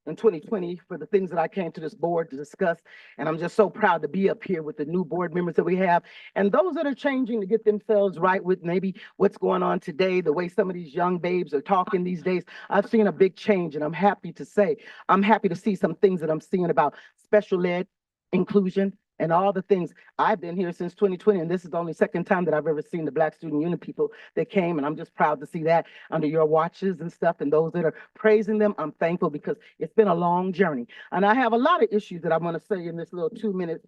in 2020 for the things that I came to this board to discuss. And I'm just so proud to be up here with the new board members that we have and those that are changing to get themselves right with maybe what's going on today, the way some of these young babes are talking these days. I've seen a big change and I'm happy to see some things that I'm seeing about special ed, inclusion, and all the things. I've been here since 2020, and this is the only second time that I've ever seen the Black Student Union people that came, and I'm just proud to see that under your watches and stuff, and those that are praising them, I'm thankful because it's been a long journey. And I have a lot of issues that I want to say in this little 2 minutes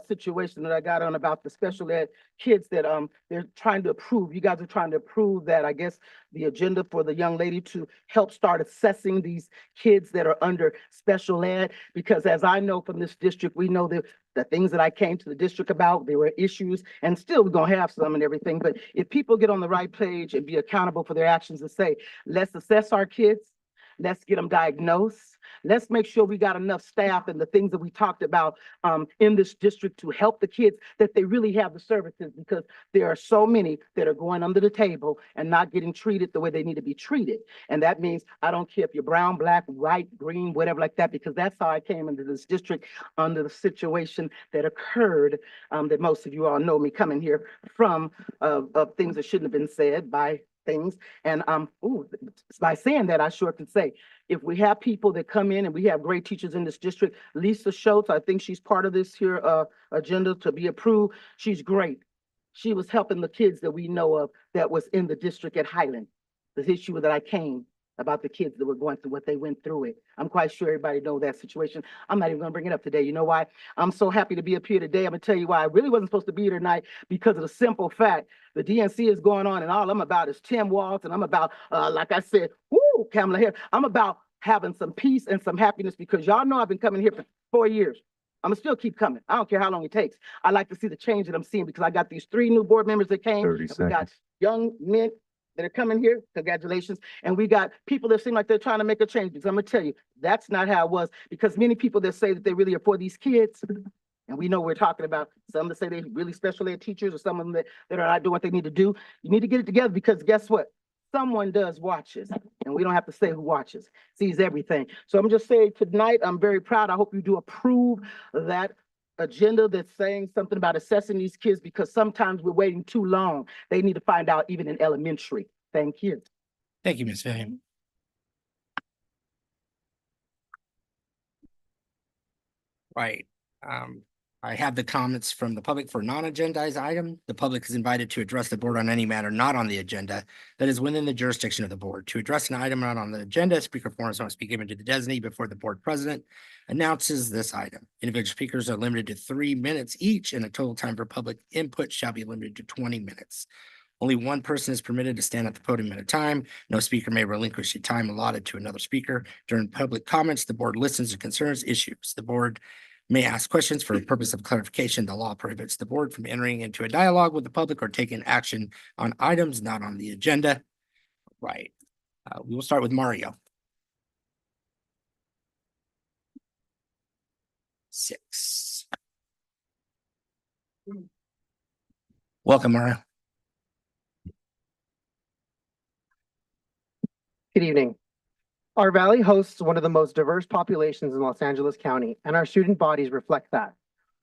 situation that I got on about the special ed kids that they're trying to approve. You guys are trying to approve that, I guess, the agenda for the young lady to help start assessing these kids that are under special ed. Because as I know from this district, we know that the things that I came to the district about, there were issues, and still we're gonna have some and everything. But if people get on the right page and be accountable for their actions and say, let's assess our kids, let's get them diagnosed. Let's make sure we got enough staff and the things that we talked about in this district to help the kids, that they really have the services, because there are so many that are going under the table and not getting treated the way they need to be treated. And that means I don't care if you're brown, black, white, green, whatever like that, because that's how I came into this district under the situation that occurred, that most of you all know me coming here from, of things that shouldn't have been said by things. And by saying that, I sure can say, if we have people that come in and we have great teachers in this district, Lisa Schultz, I think she's part of this here agenda to be approved. She's great. She was helping the kids that we know of that was in the district at Highland. The issue that I came about the kids that were going through what they went through it. I'm quite sure everybody knows that situation. I'm not even gonna bring it up today. You know why? I'm so happy to be up here today. I'm gonna tell you why. I really wasn't supposed to be here tonight because of the simple fact the DNC is going on and all I'm about is Tim Walz, and I'm about, like I said, woo, Kamala here. I'm about having some peace and some happiness, because y'all know I've been coming here for 4 years. I'm gonna still keep coming. I don't care how long it takes. I like to see the change that I'm seeing, because I got these 3 new board members that came. 30 We got seconds. young men that are coming here. Congratulations. And we got people that seem like they're trying to make a change, because I'm gonna tell you, that's not how it was, because many people that say that they really are for these kids, and we know we're talking about some that say they're really special ed teachers, or some of them that are not doing what they need to do. You need to get it together, because guess what? Someone does watches, and we don't have to say who watches, sees everything. So I'm just saying tonight, I'm very proud. I hope you do approve that agenda that's saying something about assessing these kids, because sometimes we're waiting too long. They need to find out even in elementary. Thank you. Thank you, Ms. Villiam. Right. I have the comments from the public for non-agendized item. The public is invited to address the board on any matter not on the agenda that is within the jurisdiction of the board. To address an item not on the agenda, speaker forms must be given to the designee before the board president announces this item. Individual speakers are limited to 3 minutes each, and the total time for public input shall be limited to 20 minutes. Only one person is permitted to stand at the podium at a time. No speaker may relinquish the time allotted to another speaker. During public comments, the board listens to concerns, issues. The board may ask questions for the purpose of clarification. The law prohibits the board from entering into a dialogue with the public or taking action on items not on the agenda. Right. We will start with Mario. 6. Welcome, Mario. Good evening. Our valley hosts one of the most diverse populations in Los Angeles County, and our student bodies reflect that.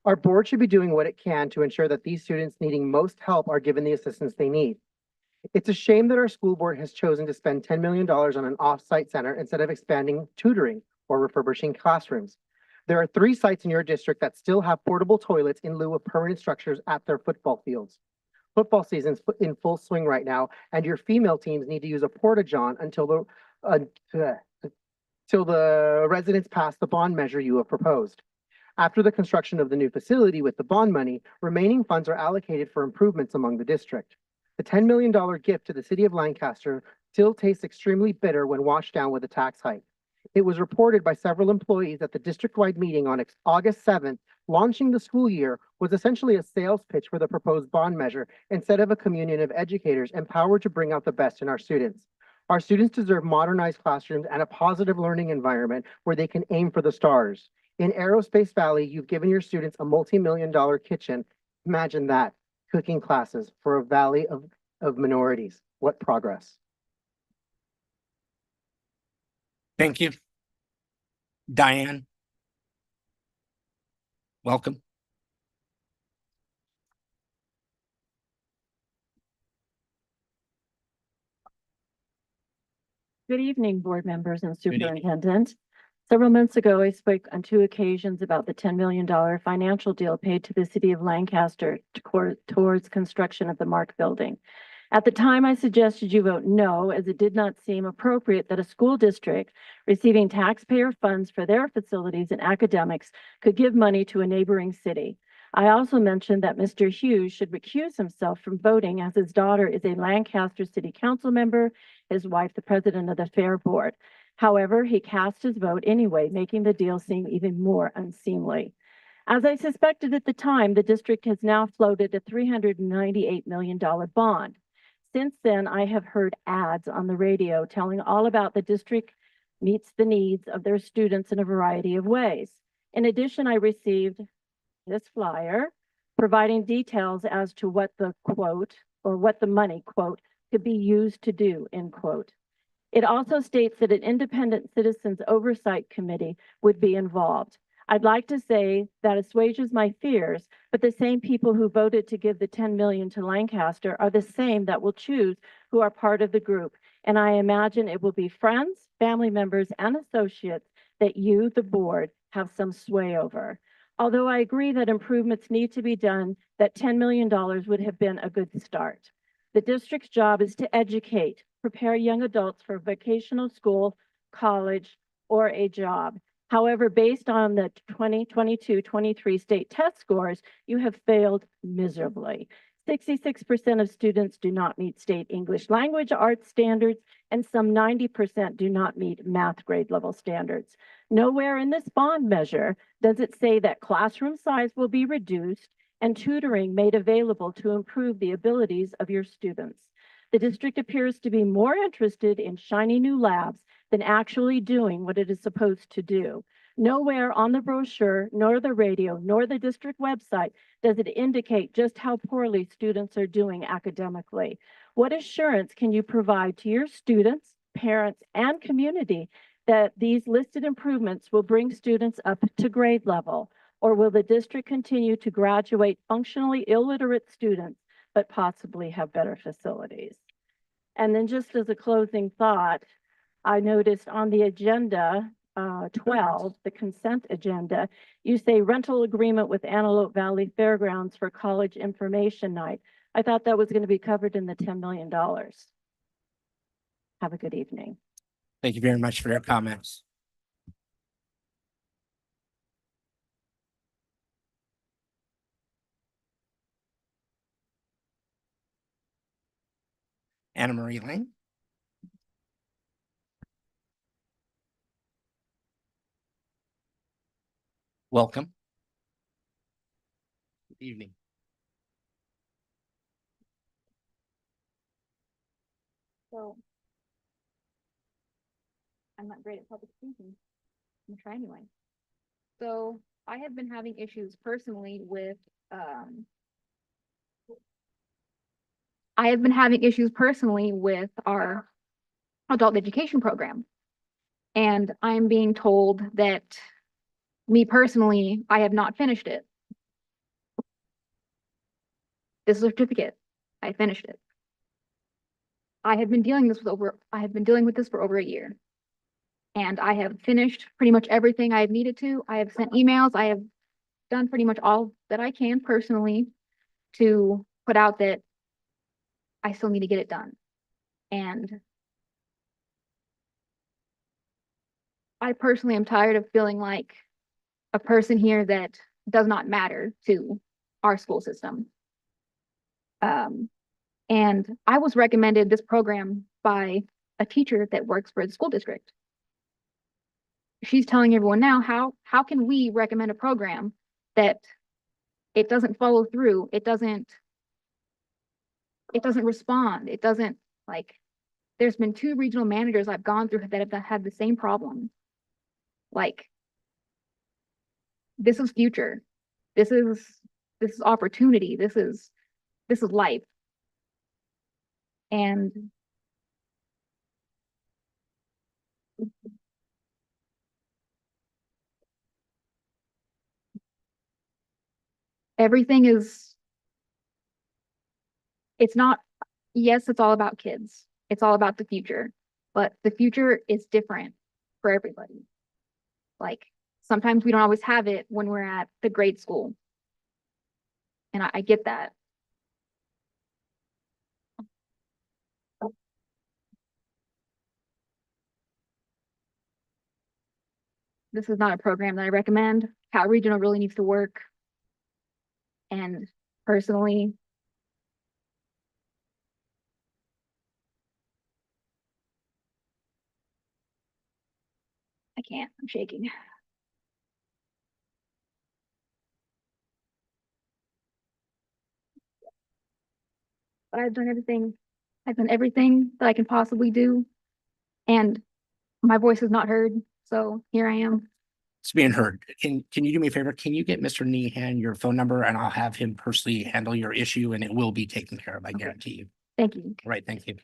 Our board should be doing what it can to ensure that these students needing most help are given the assistance they need. It's a shame that our school board has chosen to spend $10 million on an off-site center instead of expanding tutoring or refurbishing classrooms. There are 3 sites in your district that still have portable toilets in lieu of permanent structures at their football fields. Football season's in full swing right now, and your female teams need to use a porta-john until the residents pass the bond measure you have proposed. After the construction of the new facility with the bond money, remaining funds are allocated for improvements among the district. The $10 million gift to the city of Lancaster still tastes extremely bitter when washed down with a tax hike. It was reported by several employees at the district-wide meeting on August 7th, launching the school year was essentially a sales pitch for the proposed bond measure instead of a communion of educators empowered to bring out the best in our students. Our students deserve modernized classrooms and a positive learning environment where they can aim for the stars. In Aerospace Valley, you've given your students a multi-million-dollar kitchen. Imagine that, cooking classes for a valley of minorities. What progress? Thank you. Diane. Welcome. Good evening, board members and evening. superintendent. Several months ago, I spoke on 2 occasions about the $10 million financial deal paid to the city of Lancaster towards construction of the Mark building. At the time, I suggested you vote no, as it did not seem appropriate that a school district receiving taxpayer funds for their facilities and academics could give money to a neighboring city. I also mentioned that Mr. Hughes should recuse himself from voting as his daughter is a Lancaster City Council member, his wife the president of the Fair Board. However, he cast his vote anyway, making the deal seem even more unseemly. As I suspected at the time, the district has now floated a $398 million bond. Since then, I have heard ads on the radio telling all about the district meets the needs of their students in a variety of ways. In addition, I received this flyer providing details as to what the quote or what the money quote could be used to do, end quote. It also states that an independent citizens oversight committee would be involved. I'd like to say that assuages my fears, but the same people who voted to give the 10 million to Lancaster are the same that will choose who are part of the group. And I imagine it will be friends, family members, and associates that you, the board, have some sway over. Although I agree that improvements need to be done, that $10 million would have been a good start. The district's job is to educate, prepare young adults for vocational school, college, or a job. However, based on the 2022-23 state test scores, you have failed miserably. 66% of students do not meet state English language arts standards, and some 90% do not meet math grade level standards. Nowhere in this bond measure does it say that classroom size will be reduced and tutoring made available to improve the abilities of your students. The district appears to be more interested in shiny new labs than actually doing what it is supposed to do. Nowhere on the brochure, nor the radio, nor the district website does it indicate just how poorly students are doing academically. What assurance can you provide to your students, parents, and community that these listed improvements will bring students up to grade level? Or will the district continue to graduate functionally illiterate students, but possibly have better facilities? And then just as a closing thought, I noticed on the agenda, 12, the consent agenda, you say rental agreement with Antelope Valley Fairgrounds for college information night. I thought that was going to be covered in the $10 million. Have a good evening. Thank you very much for your comments. Anna Marie Lane. Welcome. Good evening. So I'm not great at public speaking. I'm gonna try anyway. So I have been having issues personally with our adult education program. And I'm being told that me personally, I have not finished it. This is a certificate. I finished it. I have been dealing with this for over a year. And I have finished pretty much everything I have needed to. I have sent emails. I have done pretty much all that I can personally to put out that I still need to get it done. And I personally am tired of feeling like a person here that does not matter to our school system. And I was recommended this program by a teacher that works for the school district. She's telling everyone now, how can we recommend a program that it doesn't follow through, it doesn't respond, it doesn't, like, there's been 2 regional managers I've gone through that have had the same problem. Like, this is future. This is opportunity. This is life. And everything is, it's not, yes, it's all about kids. It's all about the future, but the future is different for everybody. Like, sometimes we don't always have it when we're at the grade school. And I get that. This is not a program that I recommend. Cal Regional really needs to work And personally, I can't, I'm shaking. But I've done everything. I've done everything that I can possibly do. And my voice is not heard. So here I am. It's being heard. Can you do me a favor? Can you get Mr. Nehan your phone number and I'll have him personally handle your issue and it will be taken care of, I guarantee you. Thank you. All right, thank you.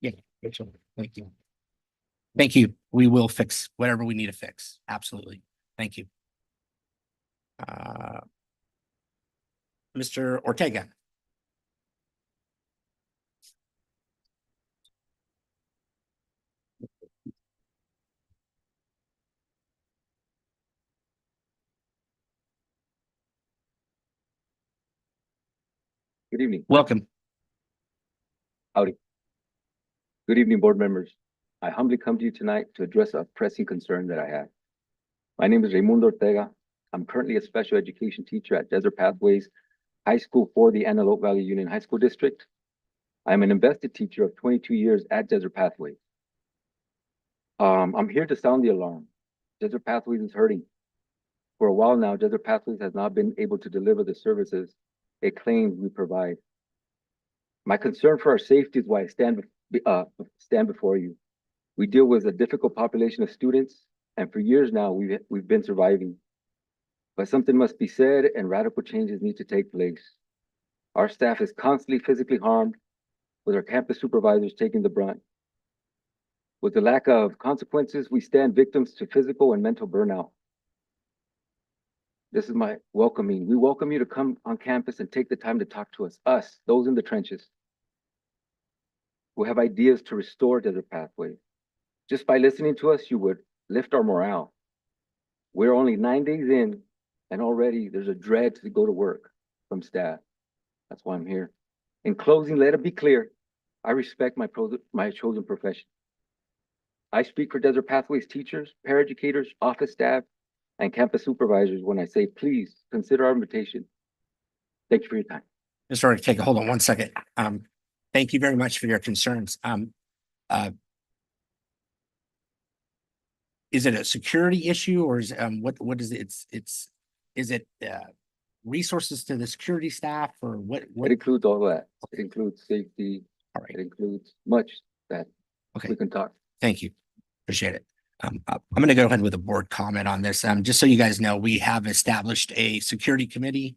Yeah, Rachel, thank you. Thank you. We will fix whatever we need to fix. Absolutely. Thank you. Mr. Ortega. Good evening. Welcome. Howdy. Good evening, board members. I humbly come to you tonight to address a pressing concern that I have. My name is Raimundo Ortega. I'm currently a special education teacher at Desert Pathways High School for the Antelope Valley Union High School District. I'm an invested teacher of 22 years at Desert Pathways. I'm here to sound the alarm. Desert Pathways is hurting. For a while now, Desert Pathways has not been able to deliver the services it claims we provide. My concern for our safety is why I stand before you. We deal with a difficult population of students, and for years now, we've been surviving. But something must be said, and radical changes need to take place. Our staff is constantly physically harmed, with our campus supervisors taking the brunt. With the lack of consequences, we stand victims to physical and mental burnout. This is my welcoming. We welcome you to come on campus and take the time to talk to us, those in the trenches. We have ideas to restore Desert Pathways. Just by listening to us, you would lift our morale. We're only 9 days in, and already there's a dread to go to work from staff. That's why I'm here. In closing, let it be clear, I respect my chosen profession. I speak for Desert Pathways teachers, paraeducators, office staff, and campus supervisors when I say, please consider our invitation. Thank you for your time. Mr. Ortega, hold on one second. Thank you very much for your concerns. Is it a security issue or is what is it? Is it resources to the security staff or what? It includes all that. It includes safety. All right. It includes much that we can talk. Thank you. Appreciate it. I'm going to go ahead with a board comment on this. Just so you guys know, we have established a security committee.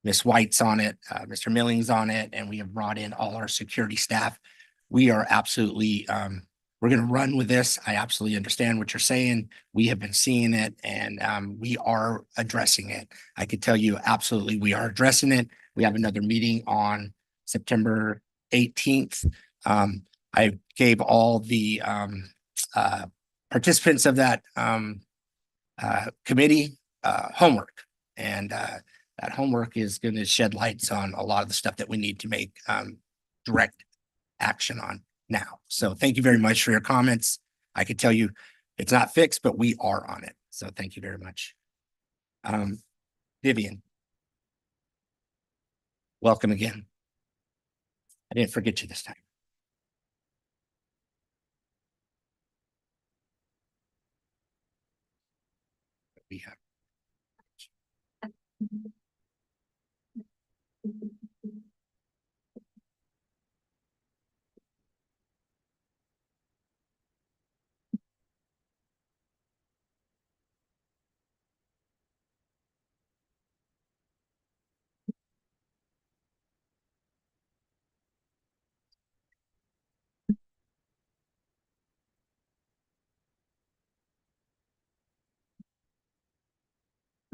Ms. White's on it, Mr. Milling's on it, and we have brought in all our security staff. We are absolutely, we're going to run with this. I absolutely understand what you're saying. We have been seeing it and we are addressing it. I could tell you absolutely we are addressing it. We have another meeting on September 18th. I gave all the participants of that committee homework, and that homework is going to shed lights on a lot of the stuff that we need to make direct action on now. So thank you very much for your comments. I could tell you it's not fixed, but we are on it. So thank you very much. Vivian, welcome again. I didn't forget you this time. We have.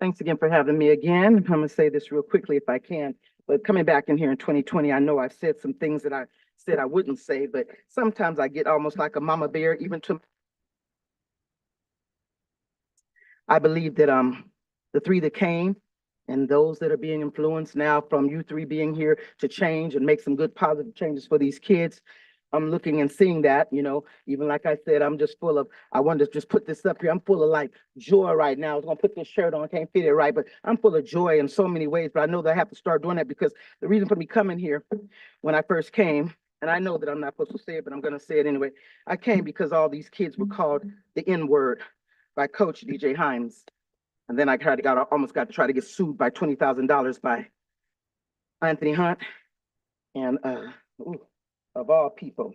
Thanks again for having me again. I'm gonna say this real quickly if I can, but coming back in here in 2020, I know I've said some things that I said I wouldn't say, but sometimes I get almost like a mama bear, even to. I believe that the three that came and those that are being influenced now from you three being here to change and make some good positive changes for these kids, I'm looking and seeing that, even like I said, I'm just full of, I wanted to just put this up here. I'm full of like joy right now. I was gonna put this shirt on, can't fit it right, but I'm full of joy in so many ways. But I know that I have to start doing that because the reason for me coming here when I first came, and I know that I'm not supposed to say it, but I'm gonna say it anyway. I came because all these kids were called the N-word by Coach DJ Himes. And then I almost got to try to get sued by $20,000 by Anthony Hunt. And of all people,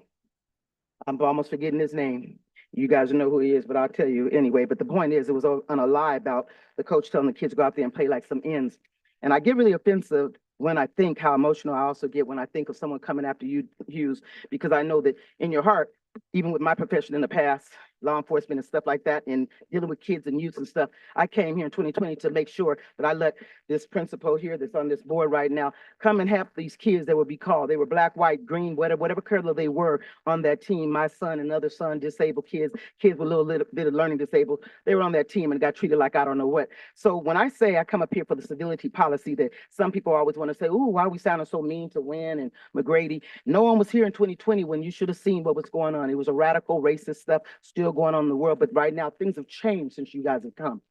I'm almost forgetting his name. You guys know who he is, but I'll tell you anyway. But the point is, it was on a lie about the coach telling the kids to go out there and play like some ends. And I get really offensive when I think how emotional I also get when I think of someone coming after you, Hughes, because I know that in your heart, even with my profession in the past, law enforcement and stuff like that, and dealing with kids and youth and stuff, I came here in 2020 to make sure that I let this principal here that's on this board right now come and help these kids that would be called. They were black, white, green, whatever color they were on that team. My son, another son, disabled kids with a little bit of learning disabled. They were on that team and got treated like I don't know what. So when I say I come up here for the civility policy that some people always want to say, ooh, why are we sounding so mean to Wynn and McGrady? No one was here in 2020 when you should have seen what was going on. It was a radical racist stuff still going on in the world. But right now, things have changed since you guys have come.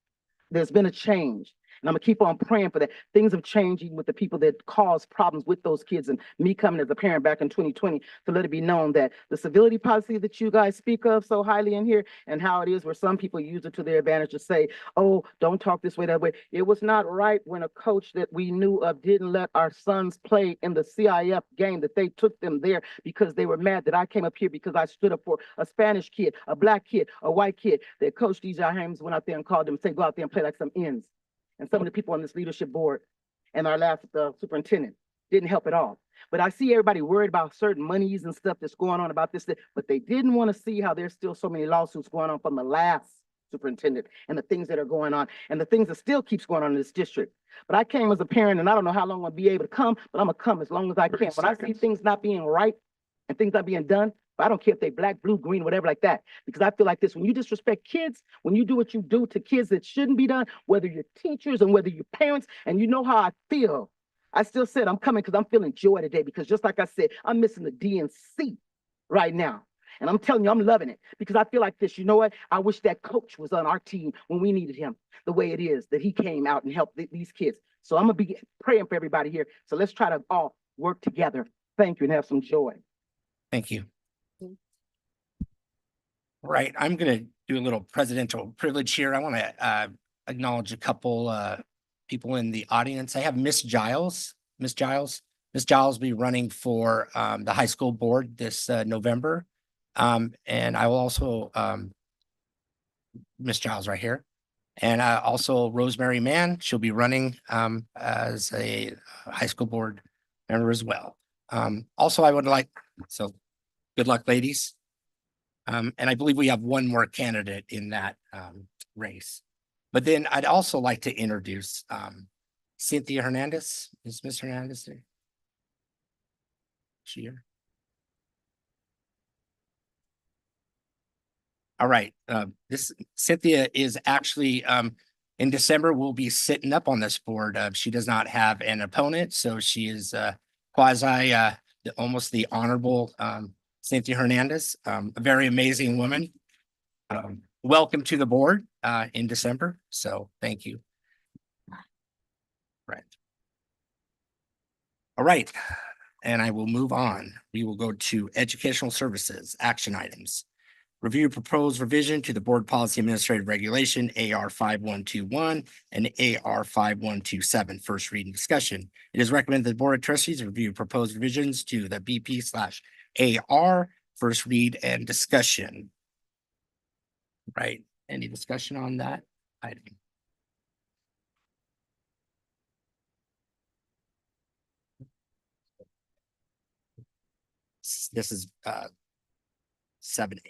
There's been a change. And I'm gonna keep on praying for that. Things have changed even with the people that caused problems with those kids. And me coming as a parent back in 2020 to let it be known that the civility policy that you guys speak of so highly in here and how it is where some people use it to their advantage to say, oh, don't talk this way, that way. It was not right when a coach that we knew of didn't let our sons play in the CIF game, that they took them there because they were mad that I came up here because I stood up for a Spanish kid, a black kid, a white kid, that Coach DJ Hames went out there and called them and said, go out there and play like some ends. And some of the people on this leadership board and our last superintendent didn't help at all. But I see everybody worried about certain monies and stuff that's going on about this, but they didn't want to see how there's still so many lawsuits going on from the last superintendent and the things that are going on and the things that still keeps going on in this district. But I came as a parent and I don't know how long I'll be able to come, but I'm gonna come as long as I can. When I see things not being right and things not being done, I don't care if they black, blue, green, whatever like that. Because I feel like this, when you disrespect kids, when you do what you do to kids that shouldn't be done, whether you're teachers and whether you're parents, and you know how I feel, I still said I'm coming because I'm feeling joy today because just like I said, I'm missing the DNC right now. And I'm telling you, I'm loving it because I feel like this. You know what? I wish that coach was on our team when we needed him the way it is, that he came out and helped these kids. So I'm going to be praying for everybody here. So let's try to all work together. Thank you and have some joy. Thank you. Right, I'm gonna do a little presidential privilege here. I want to acknowledge a couple people in the audience. I have Miss Giles. Miss Giles will be running for the high school board this November. And I will also Miss Giles right here. And also Rosemary Mann, she'll be running as a high school board member as well. Also, I would like, so good luck, ladies. And I believe we have one more candidate in that race. But then I'd also like to introduce Cynthia Hernandez. Is Ms. Hernandez there? She here? All right. This Cynthia is actually in December will be sitting up on this board. She does not have an opponent, so she is quasi almost the honorable Cynthia Hernandez, a very amazing woman. Welcome to the board in December. So thank you. Right. All right. And I will move on. We will go to educational services, action items. Review proposed revision to the board policy administrative regulation AR 5121 and AR 5127. First reading discussion. It is recommended that the board of trustees review proposed revisions to the BP/AR. First read and discussion. Right. Any discussion on that item? This is 7A.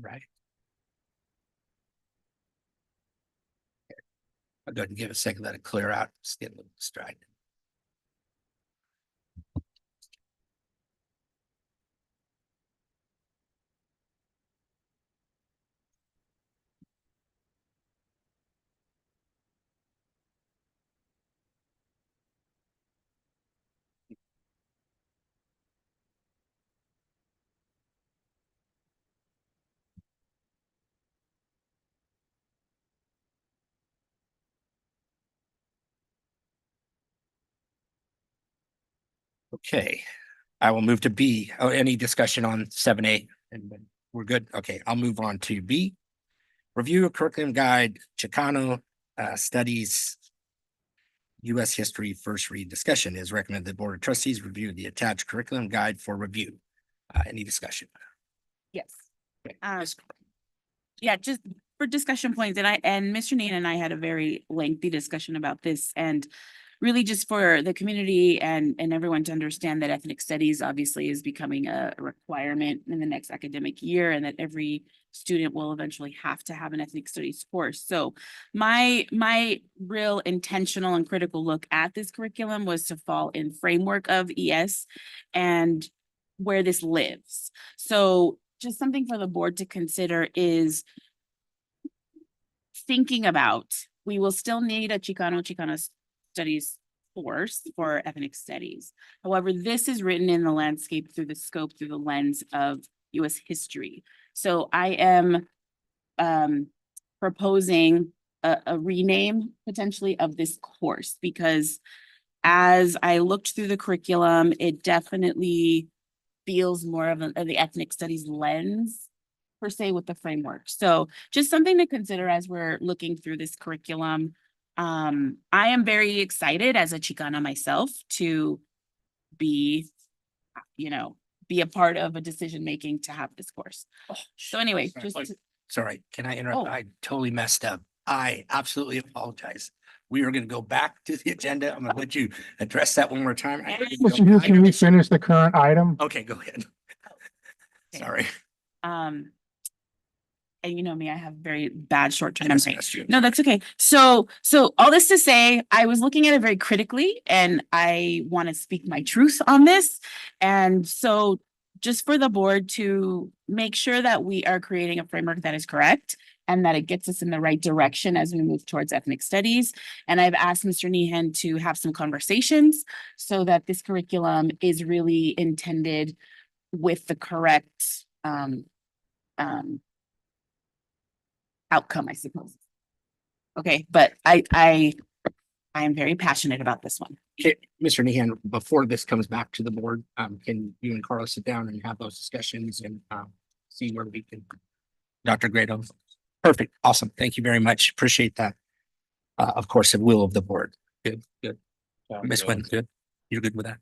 Right. I'll go ahead and give it a second, let it clear out. Just get a little distracted. Okay, I will move to B. Oh, any discussion on 7A? We're good. Okay, I'll move on to B. Review a curriculum guide, Chicano studies, U.S. history first read discussion is recommended the Board of Trustees review the attached curriculum guide for review. Any discussion? Yes. Yeah, just for discussion points, and Mr. Nate and I had a very lengthy discussion about this, and really just for the community and everyone to understand that ethnic studies obviously is becoming a requirement in the next academic year, and that every student will eventually have to have an ethnic studies course. So my real intentional and critical look at this curriculum was to fall in framework of ES and where this lives. So just something for the board to consider is thinking about, we will still need a Chicano studies course for ethnic studies. However, this is written in the landscape through the scope, through the lens of U.S. history. So I am proposing a rename potentially of this course, because as I looked through the curriculum, it definitely feels more of the ethnic studies lens per se with the framework. So just something to consider as we're looking through this curriculum. I am very excited as a Chicana myself to be, be a part of a decision-making to have this course. So anyway, Sorry, can I interrupt? Oh. I totally messed up. I absolutely apologize. We are going to go back to the agenda. I'm going to let you address that one more time. Mr. Hughes, can we finish the current item? Okay, go ahead. Sorry. And you know me, I have very bad short-term I memory. missed you. No, that's okay. So all this to say, I was looking at it very critically, and I want to speak my truth on this. And so just for the board to make sure that we are creating a framework that is correct and that it gets us in the right direction as we move towards ethnic studies. And I've asked Mr. Nehan to have some conversations so that this curriculum is really intended with the correct outcome, I suppose. Okay, but I am very passionate about this one. Okay, Mr. Nehan, before this comes back to the board, can you and Carlos sit down and have those discussions and see where we can, Dr. Grado? Perfect, awesome. Thank you very much. Appreciate that. Of course, the will of the board. Good. Ms. Wynn, good. You're good with that?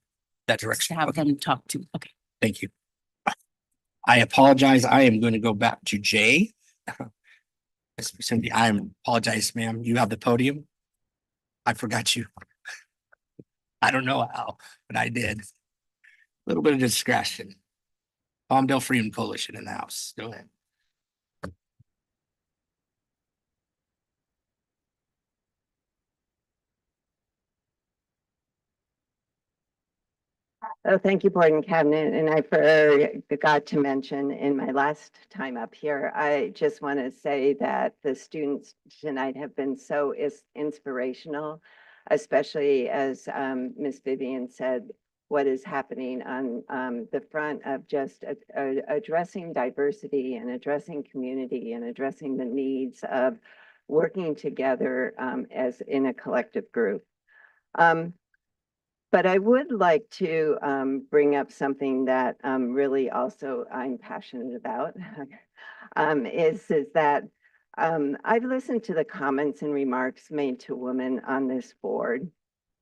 That direction? To have them talk to. Okay. Thank you. I apologize. I am going to go back to Jay. Ms. Cindy, I apologize, ma'am. You have the podium. I forgot you. I don't know how, but I did. A little bit of discretion. Palmdale Freedom Coalition in the house. Go ahead. Oh, thank you, Board and Cabinet. And I forgot to mention in my last time up here, I just want to say that the students tonight have been so inspirational, especially as Ms. Vivian said, what is happening on the front of just addressing diversity and addressing community and addressing the needs of working together as in a collective group. But I would like to bring up something that really also I'm passionate about is that I've listened to the comments and remarks made to women on this board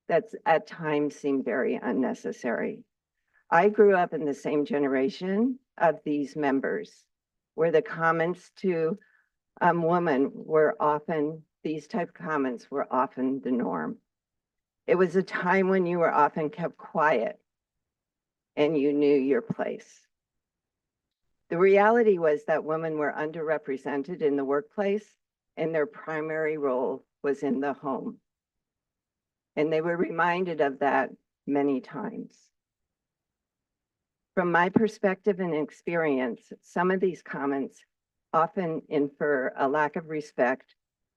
that's at times seem very unnecessary. I grew up in the same generation of these members where the comments to women were often, these type of comments were often the norm. It was a time when you were often kept quiet and you knew your place. The reality was that women were underrepresented in the workplace and their primary role was in the home. And they were reminded of that many times. From my perspective and experience, some of these comments often infer a lack of respect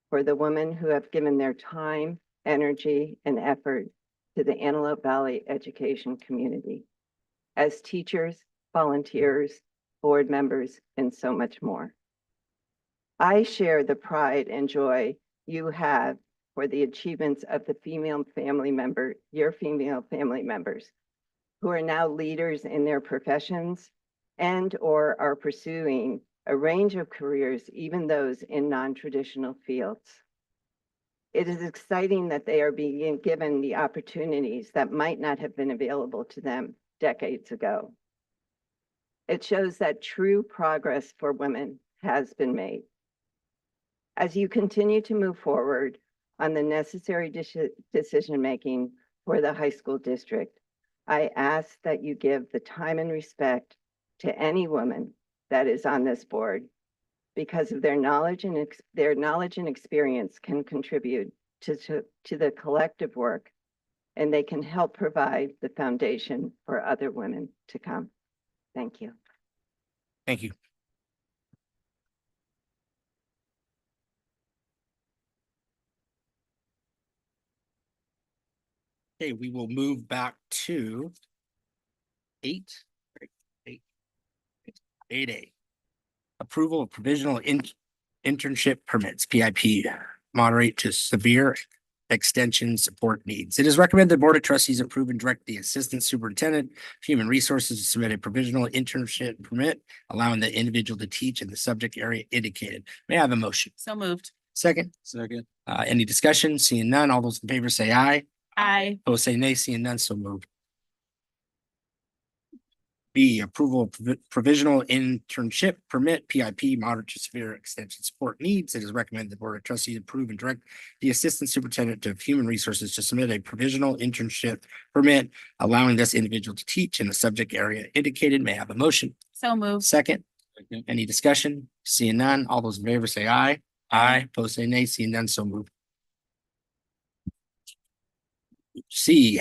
for the women who have given their time, energy, and effort to the Antelope Valley education community as teachers, volunteers, board members, and so much more. I share the pride and joy you have for the achievements of the female family member, your female family members, who are now leaders in their professions and or are pursuing a range of careers, even those in non-traditional fields. It is exciting that they are being given the opportunities that might not have been available to them decades ago. It shows that true progress for women has been made. As you continue to move forward on the necessary decision-making for the high school district, I ask that you give the time and respect to any woman that is on this board, because of their knowledge and experience can contribute to the collective work, and they can help provide the foundation for other women to come. Thank you. Thank you. Okay, we will move back to 8A. Approval of provisional internship permits, PIP, moderate to severe extension support needs. It is recommended the Board of Trustees approve and direct the Assistant Superintendent of Human Resources to submit a provisional internship permit, allowing the individual to teach in the subject area indicated. May I have a motion? So moved. Second? Second. Any discussion? Seeing none, all those in favor say aye. Aye. Opposed say nay. Seeing none, so moved. B, approval of provisional internship permit, PIP, moderate to severe extension support needs. It is recommended the Board of Trustees approve and direct the Assistant Superintendent of Human Resources to submit a provisional internship permit, allowing this individual to teach in the subject area indicated. May I have a motion? So moved. Second? Any discussion? Seeing none, all those in favor say aye. Aye. Opposed say nay. Seeing none, so moved. C,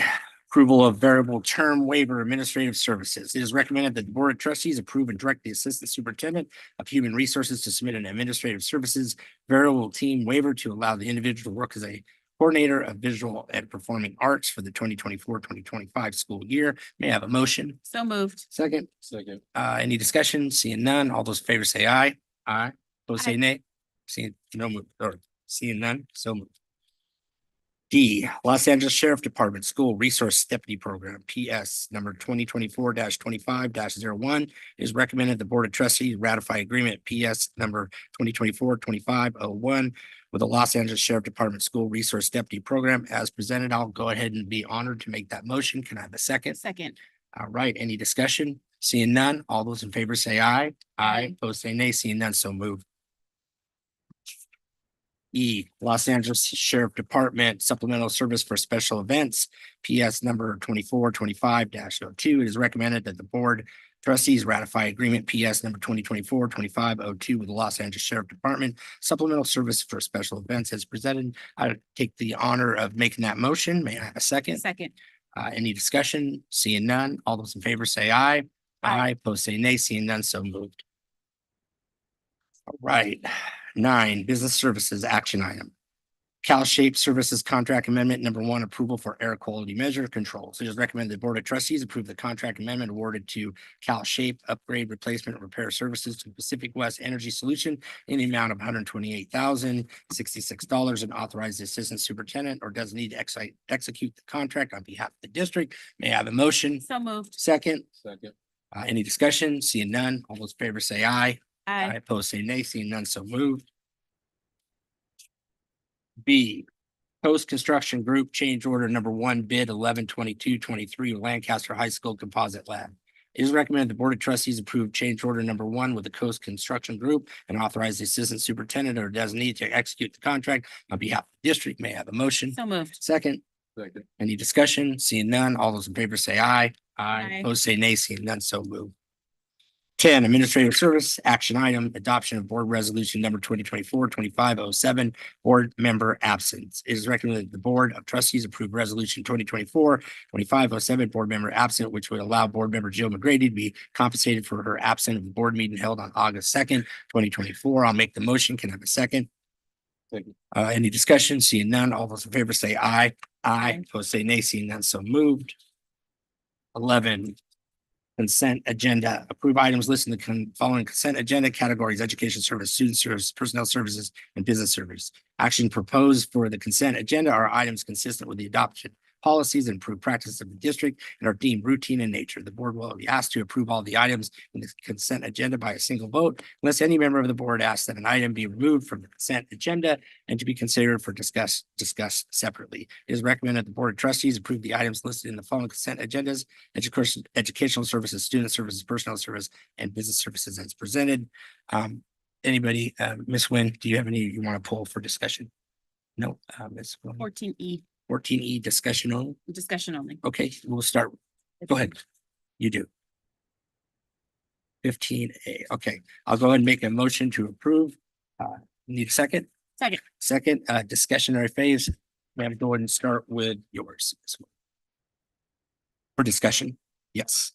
approval of variable term waiver administrative services. It is recommended that the Board of Trustees approve and direct the Assistant Superintendent of Human Resources to submit an administrative services variable team waiver to allow the individual to work as a coordinator of visual and performing arts for the 2024-2025 school year. May I have a motion? So moved. Second? Second. Any discussion? Seeing none, all those in favor say aye. Aye. Opposed say Aye. nay. Seeing no move, or seeing none, so moved. D, Los Angeles Sheriff Department School Resource Deputy Program, PS number 2024-25-01. It is recommended the Board of Trustees ratify agreement PS number 2024-25-01 with the Los Angeles Sheriff Department School Resource Deputy Program as presented. I'll go ahead and be honored to make that motion. Can I have a second? Second. All right, any discussion? Seeing none, all those in favor say aye. Aye. Opposed say nay. Seeing none, so moved. E, Los Angeles Sheriff Department Supplemental Service for Special Events, PS number 2425-02. It is recommended that the Board Trustees ratify agreement PS number 2024-25-02 with the Los Angeles Sheriff Department Supplemental Service for Special Events as presented. I take the honor of making that motion. May I have a second? Second. Any discussion? Seeing none, all those in favor say aye. Aye. Opposed say nay. Seeing none, so moved. All right. 9, Business Services Action Item. Cal Shape Services Contract Amendment number 1, approval for air quality measure controls. It is recommended the Board of Trustees approve the contract amendment awarded to Cal Shape upgrade, replacement, and repair services to Pacific West Energy Solution in the amount of $128,066 and authorize the Assistant Superintendent or designee to execute the contract on behalf of the district. May I have a motion? So moved. Second? Second. Any discussion? Seeing none, all those in favor say aye. Aye. Opposed say nay. Seeing none, so moved. B, Post Construction Group Change Order number 1, bid 11/22/23 Lancaster High School Composite Lab. It is recommended the Board of Trustees approve change order number 1 with the Coast Construction Group and authorize the Assistant Superintendent or designee to execute the contract on behalf of the district. May I have a motion? So moved. Second? Second. Any discussion? Seeing none, all those in favor say aye. Aye. Opposed say nay. Seeing none, so moved. 10, Administrative Service Action Item, Adoption of Board Resolution number 2024-25-07, Board Member Absence. It is recommended that the Board of Trustees approve Resolution 2024-25-07, Board Member Absent, which would allow Board Member Jill McGrady to be compensated for her absence of the board meeting held on August 2nd, 2024. I'll make the motion. Can I have a second? Second. Any discussion? Seeing none, all those in favor say aye. Aye. Opposed say nay. Seeing none, so moved. 11, Consent Agenda. Approve items listed in the following consent agenda categories: education service, student service, personnel services, and business service. Action proposed for the consent agenda are items consistent with the adoption policies and improved practices of the district and are deemed routine in nature. The board will be asked to approve all the items in the consent agenda by a single vote, unless any member of the board asks that an item be removed from the consent agenda and to be considered for discussed separately. It is recommended the Board of Trustees approve the items listed in the following consent agendas: educational services, student services, personnel service, and business services as presented. Anybody, Ms. Nguyen, do you have any you want to pull for discussion? No, Ms. Nguyen. 14E, 14E, discussion only. discussion only. Okay, we'll start. Go ahead. You do. 15A. Okay, I'll go ahead and make a motion to approve. Need a second? Second. Second, discussionary phase. Ma'am, go ahead and start with yours. For discussion, yes.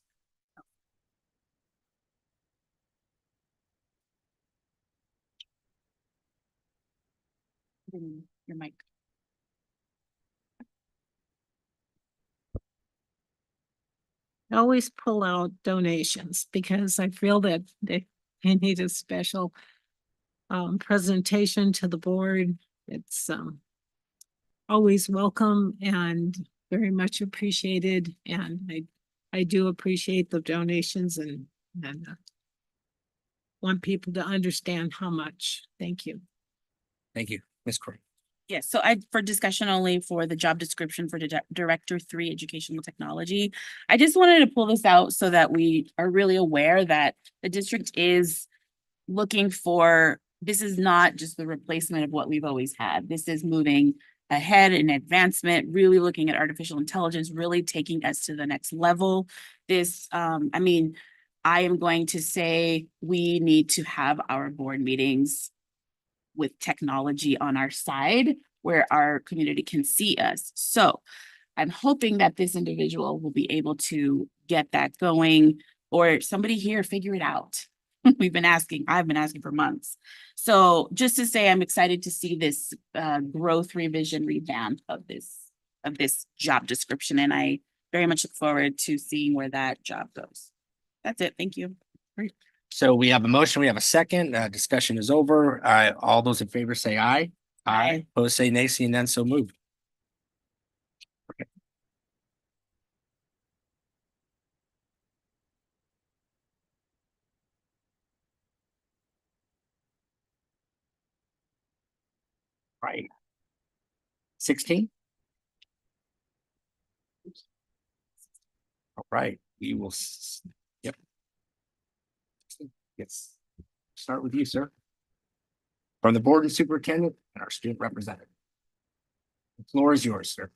Your mic. I always pull out donations because I feel that they need a special presentation to the board. It's always welcome and very much appreciated. And I do appreciate the donations and want people to understand how much. Thank you. Thank you, Ms. Corey. Yes, so for discussion only for the job description for Director 3 Educational Technology. I just wanted to pull this out so that we are really aware that the district is looking for, this is not just the replacement of what we've always had. This is moving ahead in advancement, really looking at artificial intelligence, really taking us to the next level. This, I mean, I am going to say we need to have our board meetings with technology on our side where our community can see us. So I'm hoping that this individual will be able to get that going, or somebody here figure it out. I've been asking for months. So just to say, I'm excited to see this growth revision revamp of this job description. And I very much look forward to seeing where that job goes. That's it. Thank you. Great. So we have a motion, we have a second, discussion is over. All those in favor say aye. Aye. Opposed say nay, seeing none, so moved. Okay. Right. 16. All right, we will, yep. Yes. Start with you, sir. From the board and superintendent and our student representative. The floor is yours, sir.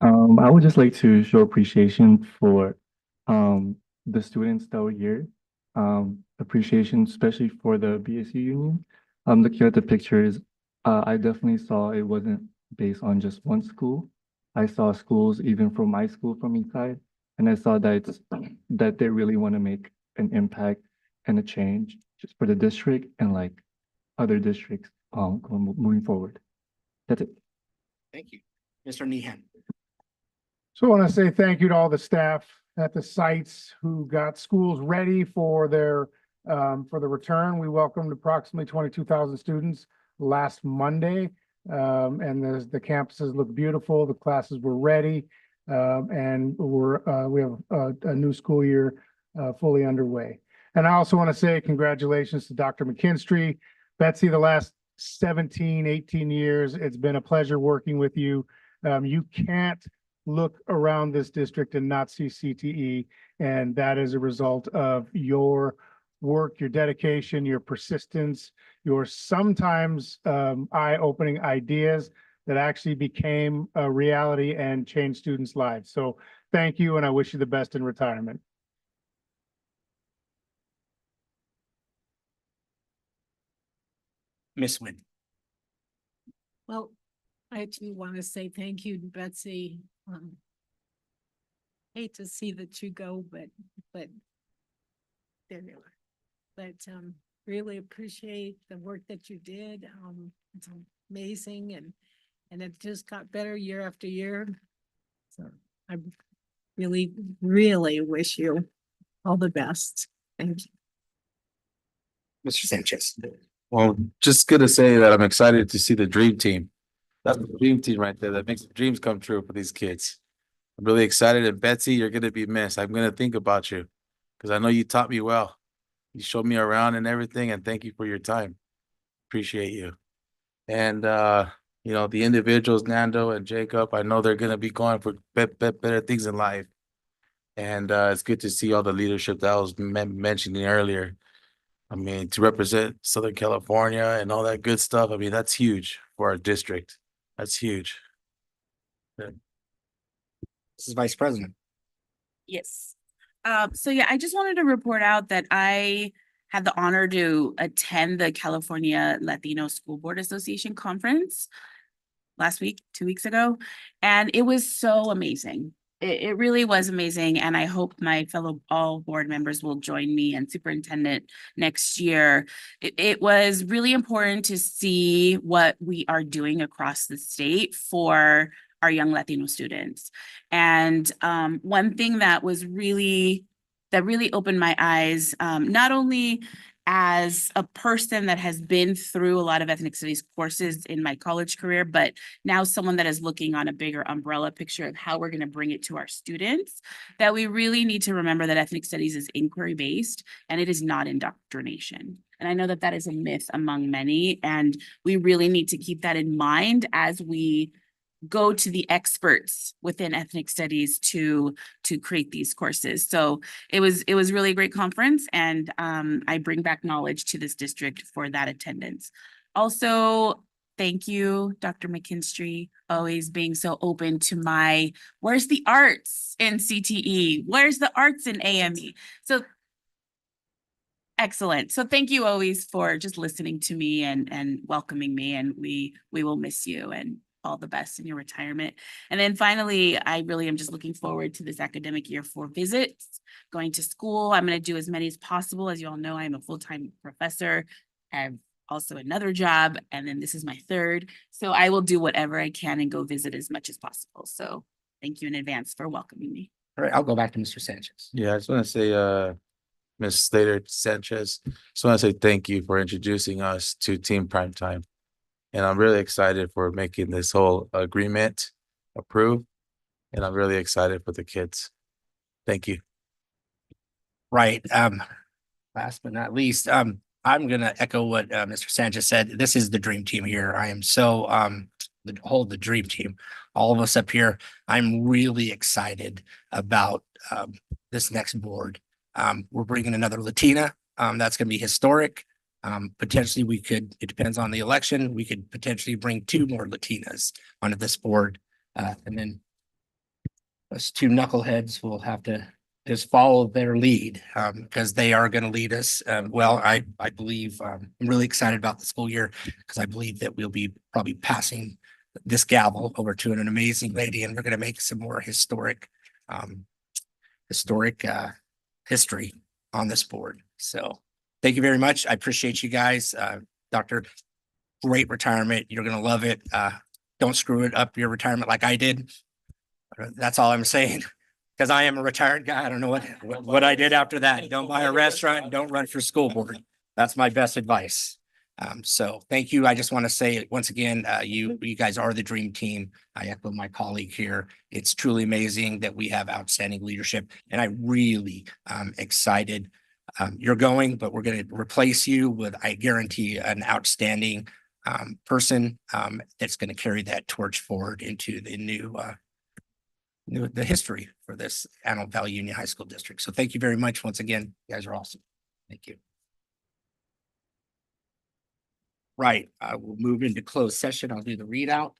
I would just like to show appreciation for the students that were here. Appreciation especially for the BSU union. Looking at the pictures, I definitely saw it wasn't based on just one school. I saw schools even from my school from inside, and I saw that they really want to make an impact and a change just for the district and like other districts moving forward. That's it. Thank you. Mr. Nehan. So I want to say thank you to all the staff at the sites who got schools ready for their for the return. We welcomed approximately 22,000 students last Monday, and the campuses look beautiful. The classes were ready, and we have a new school year fully underway. And I also want to say congratulations to Dr. McKinstry. Betsy, the last 17, 18 years, it's been a pleasure working with you. You can't look around this district and not see CTE, and that is a result of your work, your dedication, your persistence, your sometimes eye-opening ideas that actually became a reality and changed students' lives. So thank you, and I wish you the best in retirement. Miss Nguyen. Well, I too want to say thank you to Betsy. Hate to see that you go, but there you are. But really appreciate the work that you did. It's amazing, and it just got better year after year. So I really, really wish you all the best. Thank you. Mr. Sanchez. Well, just gonna say that I'm excited to see the dream team. That's the dream team right there. That makes the dreams come true for these kids. I'm really excited. And Betsy, you're gonna be missed. I'm gonna think about you because I know you taught me well. You showed me around and everything, and thank you for your time. Appreciate you. And the individuals, Nando and Jacob, I know they're gonna be going for better things in life. And it's good to see all the leadership that I was mentioning earlier. I mean, to represent Southern California and all that good stuff. I mean, that's huge for our district. That's huge. Yeah. This is Vice President. Yes. So yeah, I just wanted to report out that I had the honor to attend the California Latino School Board Association conference last week, 2 weeks ago, and it was so amazing. It really was amazing, and I hope my fellow all board members will join me and superintendent next year. It was really important to see what we are doing across the state for our young Latino students. And one thing that really opened my eyes, not only as a person that has been through a lot of ethnic studies courses in my college career, but now someone that is looking on a bigger umbrella picture of how we're going to bring it to our students, that we really need to remember that ethnic studies is inquiry based and it is not indoctrination. And I know that that is a myth among many, and we really need to keep that in mind as we go to the experts within ethnic studies to create these courses. So it was really a great conference, and I bring back knowledge to this district for that attendance. Also, thank you, Dr. McKinstry, always being so open to where's the arts in CTE? Where's the arts in AME? So excellent. So thank you always for just listening to me and welcoming me, and we will miss you, and all the best in your retirement. And then finally, I really am just looking forward to this academic year for visits, going to school. I'm going to do as many as possible. As you all know, I'm a full-time professor. I have also another job, and then this is my third. So I will do whatever I can and go visit as much as possible. So thank you in advance for welcoming me. All right, I'll go back to Mr. Sanchez. Yeah, I just want to say, Ms. Slater Sanchez, just want to say thank you for introducing us to Team Primetime. And I'm really excited for making this whole agreement approved. And I'm really excited for the kids. Thank you. Right. Last but not least, I'm gonna echo what Mr. Sanchez said. This is the dream team here. I am so the dream team, all of us up here. I'm really excited about this next board. We're bringing another Latina. That's gonna be historic. Potentially it depends on the election, we could potentially bring 2 more Latinas onto this board. And then us 2 knuckleheads will have to just follow their lead, because they are going to lead us. Well, I believe I'm really excited about the school year, because I believe that we'll be probably passing this gavel over to an amazing lady, and we're going to make some more historic history on this board. So thank you very much. I appreciate you guys. Doctor, great retirement. You're going to love it. Don't screw it up your retirement like I did. That's all I'm saying, because I am a retired guy. I don't know what I did after that. Don't buy a restaurant and don't run for school board. That's my best advice. So thank you. I just want to say once again, you guys are the dream team. I echo my colleague here. It's truly amazing that we have outstanding leadership, and I really excited. You're going, but we're going to replace you with, I guarantee, an outstanding person that's going to carry that torch forward into the the history for this Antelope Valley Union High School District. So thank you very much once again. You guys are awesome. Thank you. Right, I will move into closed session. I'll do the readout.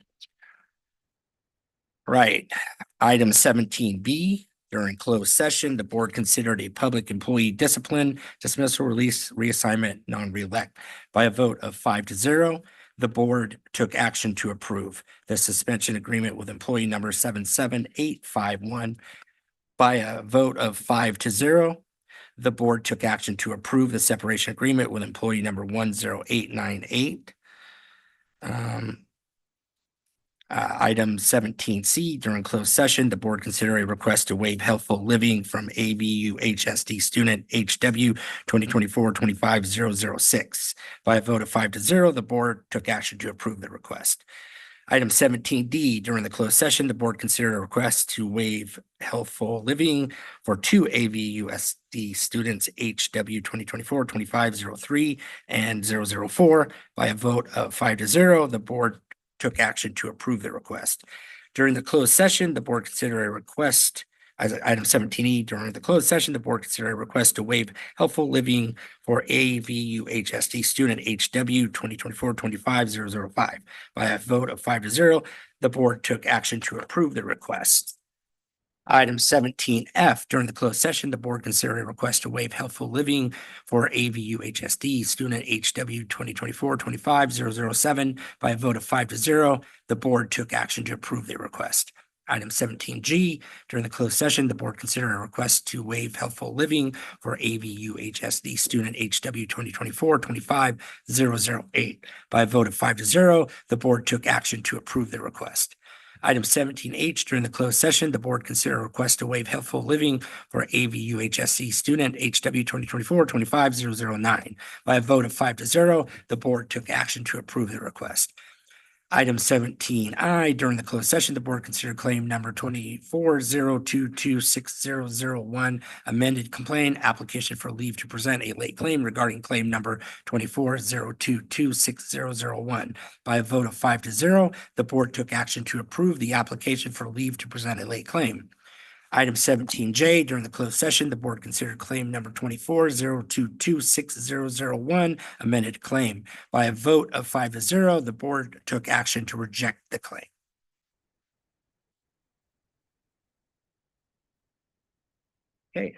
Right, item 17B. During closed session, the board considered a public employee discipline, dismissal, release, reassignment, non-reelect. By a vote of 5-0, the board took action to approve the suspension agreement with employee number 77851. By a vote of 5-0, the board took action to approve the separation agreement with employee number 10898. Item 17C, during closed session, the board consider a request to waive healthful living from AVUHSD student HW 2024-25006. By a vote of 5-0, the board took action to approve the request. Item 17D, during the closed session, the board considered a request to waive healthful living for two AVUSD students, HW 2024-2503 and 004. By a vote of 5-0, the board took action to approve the request. During the closed session, the board considered a request as item 17E, during the closed session, the board considered a request to waive healthful living for AVUHSD student HW 2024-25005. By a vote of 5-0, the board took action to approve the request. Item 17F, during the closed session, the board considered a request to waive healthful living for AVUHSD student HW 2024-25007. By a vote of 5-0, the board took action to approve the request. Item 17G, during the closed session, the board considered a request to waive healthful living for AVUHSD student HW 2024-25008. By a vote of 5-0, the board took action to approve the request. Item 17H, during the closed session, the board considered a request to waive healthful living for AVUHSC student HW 2024-25009. By a vote of 5-0, the board took action to approve the request. Item 17I, during the closed session, the board considered claim number 2402260001, amended complaint, application for leave to present a late claim regarding claim number 2402260001. By a vote of 5-0, the board took action to approve the application for leave to present a late claim. Item 17J, during the closed session, the board considered claim number 2402260001, amended claim. By a vote of 5-0, the board took action to reject the claim. Okay.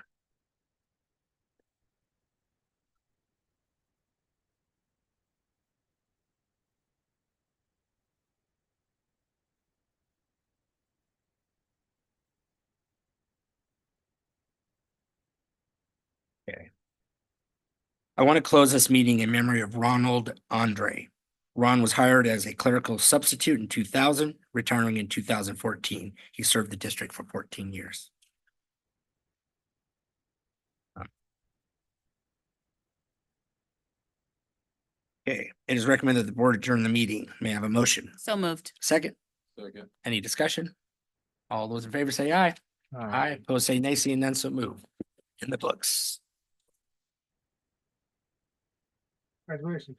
Okay. I want to close this meeting in memory of Ronald Andre. Ron was hired as a clerical substitute in 2000, retiring in 2014. He served the district for 14 years. Okay, it is recommended that the board adjourn the meeting. May I have a motion? So moved. Second? Second. Any discussion? All those in favor say aye. Aye. Opposed say nay, seeing none, so move. In the books. Congratulations.